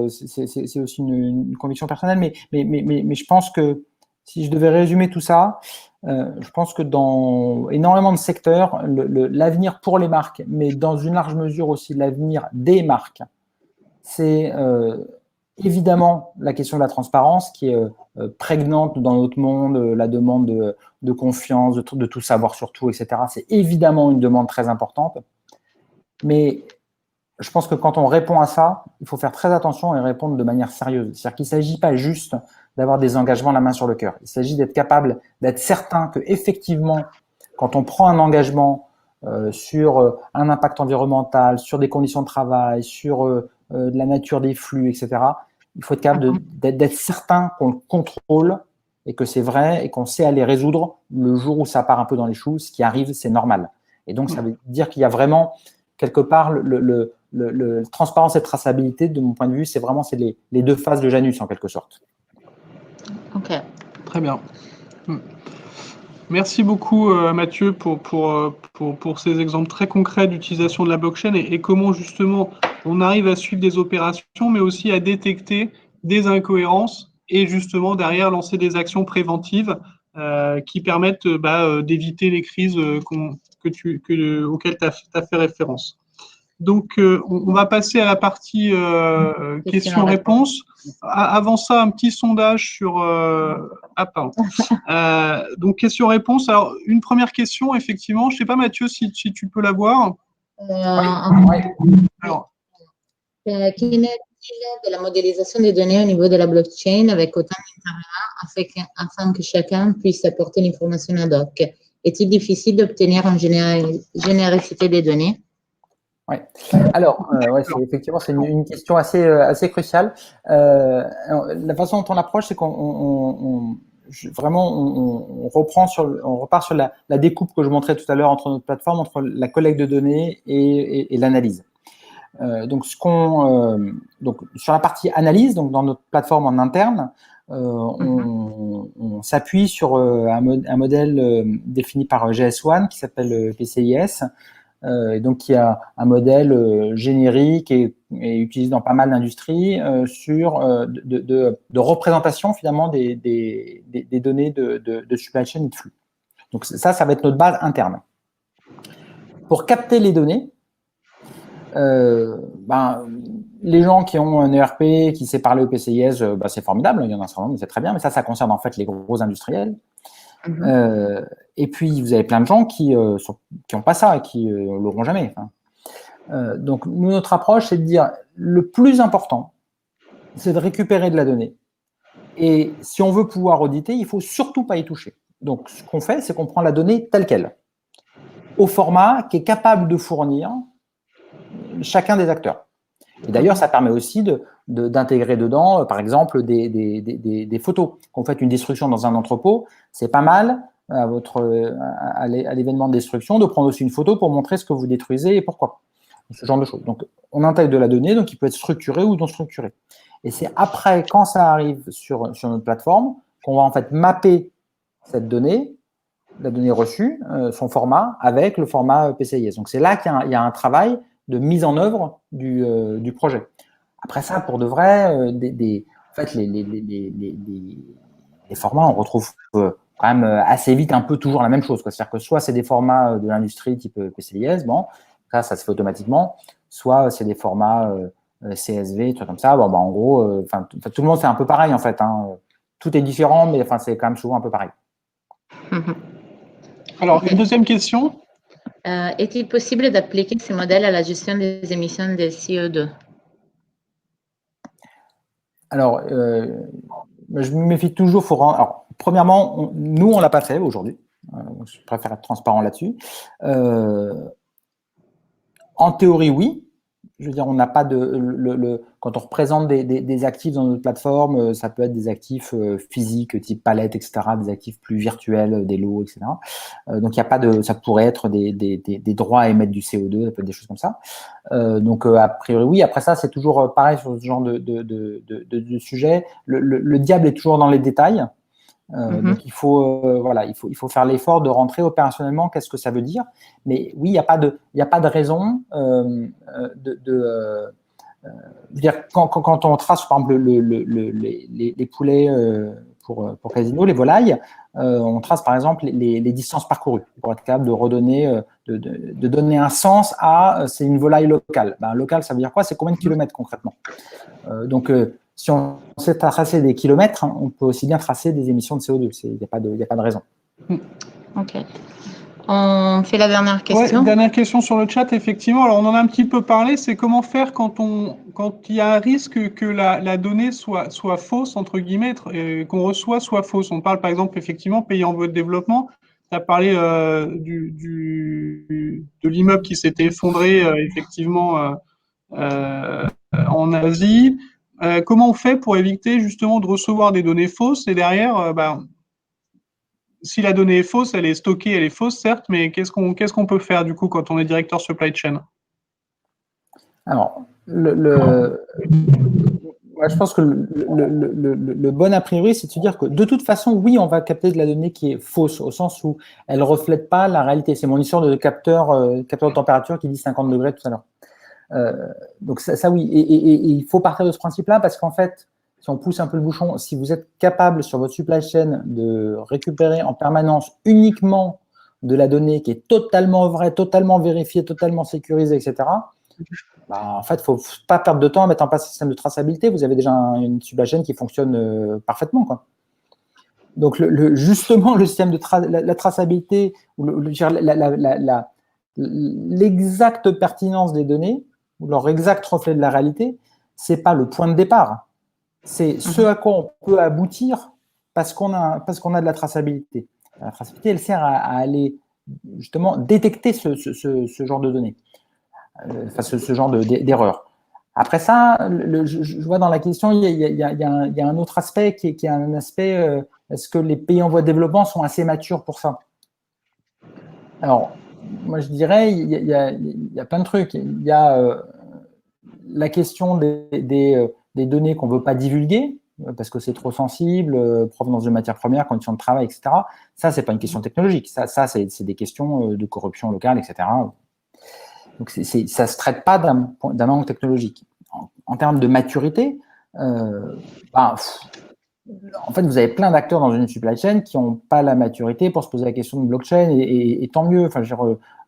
c'est aussi une conviction personnelle, mais je pense que si je devais résumer tout ça, je pense que dans énormément de secteurs, l'avenir pour les marques, mais dans une large mesure aussi l'avenir des marques, c'est évidemment la question de la transparence qui est prégnante dans notre monde, la demande de confiance, de tout savoir sur tout, etc. C'est évidemment une demande très importante, mais je pense que quand on répond à ça, il faut faire très attention et répondre de manière sérieuse. C'est-à-dire qu'il ne s'agit pas juste d'avoir des engagements la main sur le cœur. Il s'agit d'être capable, d'être certain que effectivement, quand on prend un engagement sur un impact environnemental, sur des conditions de travail, sur de la nature des flux, etc., il faut être capable d'être certain qu'on le contrôle et que c'est vrai et qu'on sait aller résoudre le jour où ça part un peu dans les choux. Ce qui arrive, c'est normal. Et donc, ça veut dire qu'il y a vraiment, quelque part, le transparence et traçabilité, de mon point de vue, c'est les deux faces de Janus, en quelque sorte. OK. Très bien. Merci beaucoup, Mathieu, pour ces exemples très concrets d'utilisation de la blockchain et comment, justement, on arrive à suivre des opérations, mais aussi à détecter des incohérences et, justement, derrière, lancer des actions préventives qui permettent d'éviter les crises auxquelles tu as fait référence. Donc, on va passer à la partie questions-réponses. Avant ça, un petit sondage sur… pardon. Donc, questions-réponses. Alors, une première question, effectivement. Je ne sais pas, Mathieu, si tu peux la voir. Alors, qu'en est-il de la modélisation des données au niveau de la blockchain avec autant d'intervenants afin que chacun puisse apporter l'information ad hoc? Est-il difficile d'obtenir une généricité des données? Oui. Alors, effectivement, c'est une question assez cruciale. La façon dont on l'approche, c'est qu'on repart sur la découpe que je montrais tout à l'heure entre notre plateforme, entre la collecte de données et l'analyse. Donc sur la partie analyse, donc dans notre plateforme en interne, on s'appuie sur un modèle défini par GS1 qui s'appelle PCIS. Donc, qui a un modèle générique et utilisé dans pas mal d'industries de représentation finalement des données de supply chain et de flux. Donc, ça va être notre base interne. Pour capter les données, les gens qui ont un ERP, qui sait parler au PCIS, c'est formidable, il y en a un certain nombre, c'est très bien, mais ça concerne en fait les gros industriels. Et puis, vous avez plein de gens qui n'ont pas ça et qui ne l'auront jamais. Donc, notre approche, c'est de dire le plus important, c'est de récupérer de la donnée. Et si on veut pouvoir auditer, il ne faut surtout pas y toucher. Donc, ce qu'on fait, c'est qu'on prend la donnée telle qu'elle, au format qui est capable de fournir chacun des acteurs. Et d'ailleurs, ça permet aussi d'intégrer dedans, par exemple, des photos. Quand vous faites une destruction dans un entrepôt, c'est pas mal à l'événement de destruction de prendre aussi une photo pour montrer ce que vous détruisez et pourquoi. Ce genre de choses. Donc, on intègre de la donnée, donc il peut être structuré ou non structuré. Et c'est après, quand ça arrive sur notre plateforme, qu'on va en fait mapper cette donnée, la donnée reçue, son format, avec le format PCIS. Donc, c'est là qu'il y a un travail de mise en œuvre du projet. Après ça, pour de vrai, en fait, les formats, on retrouve quand même assez vite un peu toujours la même chose. C'est-à-dire que soit c'est des formats de l'industrie type PCIS, bon, ça se fait automatiquement, soit c'est des formats CSV, trucs comme ça. Bon, en gros, tout le monde fait un peu pareil en fait. Tout est différent, mais c'est quand même souvent un peu pareil. Alors, une deuxième question. Est-il possible d'appliquer ces modèles à la gestion des émissions de CO2? Alors, je me méfie toujours. Alors, premièrement, nous, on ne l'a pas fait aujourd'hui. Je préfère être transparent là-dessus. En théorie, oui. Je veux dire, on n'a pas quand on représente des actifs dans notre plateforme, ça peut être des actifs physiques, type palette, etc., des actifs plus virtuels, des lots, etc. Donc, il n'y a pas ça pourrait être des droits à émettre du CO2, ça peut être des choses comme ça. Donc, a priori, oui. Après ça, c'est toujours pareil sur ce genre de sujet. Le diable est toujours dans les détails. Donc, il faut faire l'effort de rentrer opérationnellement. Qu'est-ce que ça veut dire? Mais oui, il n'y a pas de raison je veux dire, quand on trace, par exemple, les poulets pour casino, les volailles, on trace, par exemple, les distances parcourues pour être capable de redonner, de donner un sens à c'est une volaille locale. Local, ça veut dire quoi? C'est combien de kilomètres concrètement? Donc, si on sait tracer des kilomètres, on peut aussi bien tracer des émissions de CO2. Il n'y a pas de raison. OK. On fait la dernière question. Ouais, dernière question sur le chat, effectivement. Alors, on en a un petit peu parlé, c'est comment faire quand il y a un risque que la donnée soit fausse, entre guillemets, qu'on reçoit soit fausse. On parle, par exemple, effectivement, pays en voie de développement. Tu as parlé de l'immeuble qui s'était effondré, effectivement, en Asie. Comment on fait pour éviter, justement, de recevoir des données fausses et derrière, si la donnée est fausse, elle est stockée, elle est fausse, certes, mais qu'est-ce qu'on peut faire du coup quand on est directeur supply chain? Alors, je pense que le bon a priori, c'est de se dire que de toute façon, oui, on va capter de la donnée qui est fausse, au sens où elle ne reflète pas la réalité. C'est mon histoire de capteur de température qui dit 50 degrés tout à l'heure. Donc ça oui, et il faut partir de ce principe-là parce qu'en fait, si on pousse un peu le bouchon, si vous êtes capable sur votre supply chain de récupérer en permanence uniquement de la donnée qui est totalement vraie, totalement vérifiée, totalement sécurisée, etc., en fait, il ne faut pas perdre de temps à mettre en place un système de traçabilité. Vous avez déjà une supply chain qui fonctionne parfaitement, quoi. Donc, justement, le système de la traçabilité, ou l'exacte pertinence des données, ou leur exact reflet de la réalité, ce n'est pas le point de départ. C'est ce à quoi on peut aboutir parce qu'on a de la traçabilité. La traçabilité, elle sert à aller justement détecter ce genre de données, ce genre d'erreurs. Après ça, je vois dans la question, il y a un autre aspect qui est un aspect, est-ce que les pays en voie de développement sont assez matures pour ça? Alors, moi je dirais, il y a plein de trucs. Il y a la question des données qu'on ne veut pas divulguer, parce que c'est trop sensible, provenance de matières premières, conditions de travail, etc. Ça, ce n'est pas une question technologique. Ça c'est des questions de corruption locale, etc. Donc, ça ne se traite pas d'un angle technologique. En termes de maturité, en fait, vous avez plein d'acteurs dans une supply chain qui n'ont pas la maturité pour se poser la question de blockchain, et tant mieux. Enfin,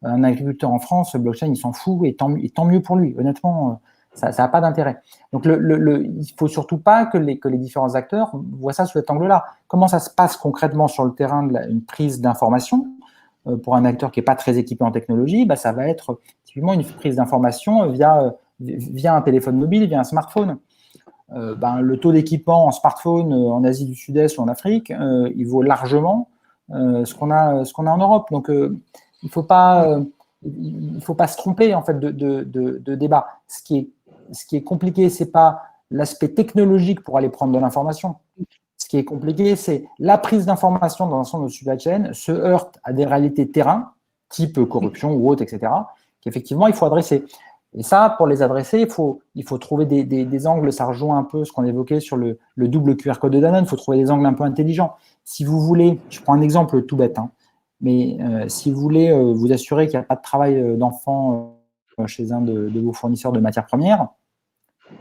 un agriculteur en France, blockchain, il s'en fout, et tant mieux pour lui. Honnêtement, ça n'a pas d'intérêt. Donc, il ne faut surtout pas que les différents acteurs voient ça sous cet angle-là. Comment ça se passe concrètement sur le terrain une prise d'information pour un acteur qui n'est pas très équipé en technologie? Ça va être typiquement une prise d'information via un téléphone mobile, via un smartphone. Le taux d'équipement en smartphone en Asie du Sud-Est ou en Afrique, il vaut largement ce qu'on a en Europe. Donc, il ne faut pas se tromper en fait de débat. Ce qui est compliqué, ce n'est pas l'aspect technologique pour aller prendre de l'information. Ce qui est compliqué, c'est la prise d'information dans l'ensemble de supply chain se heurte à des réalités terrain, type corruption ou autre, etc., qu'effectivement, il faut adresser. Et ça, pour les adresser, il faut trouver des angles. Ça rejoint un peu ce qu'on évoquait sur le double QR code de Danone. Il faut trouver des angles un peu intelligents. Si vous voulez, je prends un exemple tout bête, mais si vous voulez vous assurer qu'il n'y a pas de travail d'enfant chez un de vos fournisseurs de matières premières,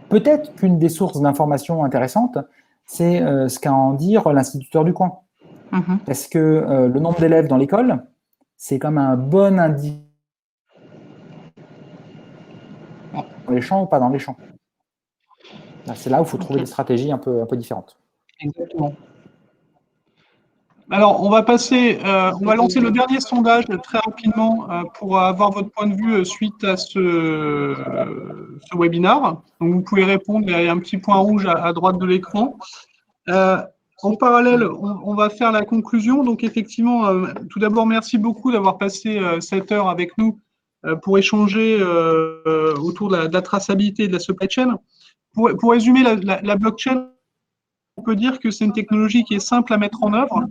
peut-être qu'une des sources d'informations intéressantes, c'est ce qu'a à en dire l'instituteur du coin. Parce que le nombre d'élèves dans l'école, c'est comme un bon indice dans les champs ou pas dans les champs. C'est là où il faut trouver des stratégies un peu différentes. Exactement. Alors, on va lancer le dernier sondage très rapidement pour avoir votre point de vue suite à ce webinaire. Donc, vous pouvez répondre, il y a un petit point rouge à droite de l'écran. En parallèle, on va faire la conclusion. Donc, effectivement, tout d'abord, merci beaucoup d'avoir passé cette heure avec nous pour échanger autour de la traçabilité et de la supply chain. Pour résumer, la blockchain, on peut dire que c'est une technologie qui est simple à mettre en œuvre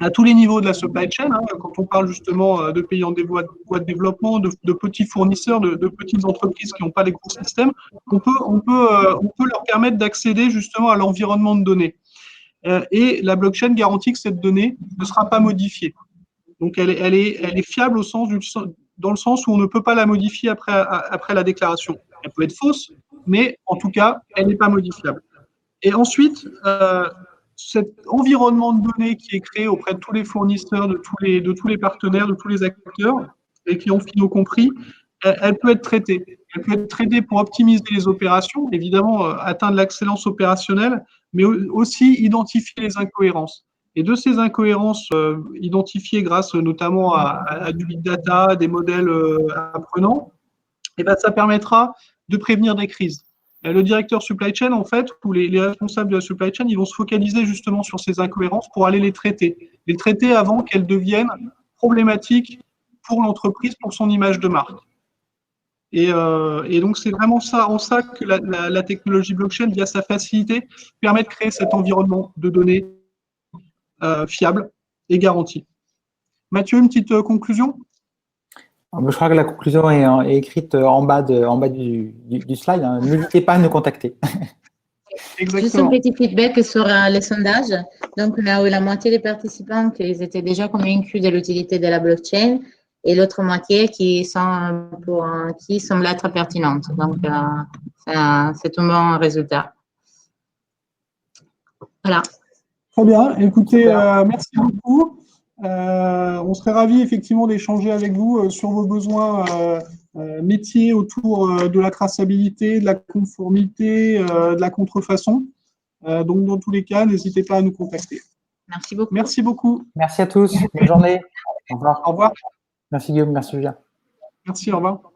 à tous les niveaux de la supply chain. Quand on parle justement de pays en voie de développement, de petits fournisseurs, de petites entreprises qui n'ont pas les gros systèmes, on peut leur permettre d'accéder justement à l'environnement de données. et la blockchain garantit que cette donnée ne sera pas modifiée. Donc, elle est fiable dans le sens où on ne peut pas la modifier après la déclaration. Elle peut être fausse, mais en tout cas, elle n'est pas modifiable. Et ensuite, cet environnement de données qui est créé auprès de tous les fournisseurs, de tous les partenaires, de tous les acteurs, les clients finaux compris, elle peut être traitée. Elle peut être traitée pour optimiser les opérations, évidemment atteindre l'excellence opérationnelle, mais aussi identifier les incohérences. Et de ces incohérences identifiées grâce notamment à du big data, des modèles apprenants, et ben, ça permettra de prévenir des crises. Le directeur supply chain, en fait, ou les responsables de la supply chain, ils vont se focaliser justement sur ces incohérences pour aller les traiter avant qu'elles deviennent problématiques pour l'entreprise, pour son image de marque. Et donc, c'est vraiment ça, en ça que la technologie blockchain, via sa facilité, permet de créer cet environnement de données fiable et garanti. Mathieu, une petite conclusion ? Je crois que la conclusion est écrite en bas du slide. Hein. N'hésitez pas à nous contacter. Exactement. Juste un petit feedback sur le sondage. Donc, on a eu la moitié des participants qui étaient déjà convaincus de l'utilité de la blockchain et l'autre moitié qui semble être pertinente. Donc, c'est un bon résultat. Voilà. Très bien. Écoutez, merci beaucoup. On serait ravis effectivement d'échanger avec vous sur vos besoins métiers autour de la traçabilité, de la conformité, de la contrefaçon. Donc, dans tous les cas, n'hésitez pas à nous contacter. Merci beaucoup. Merci beaucoup. Merci à tous. Bonne journée. Au revoir. Au revoir. Merci Guillaume. Merci Julien. Merci, au revoir.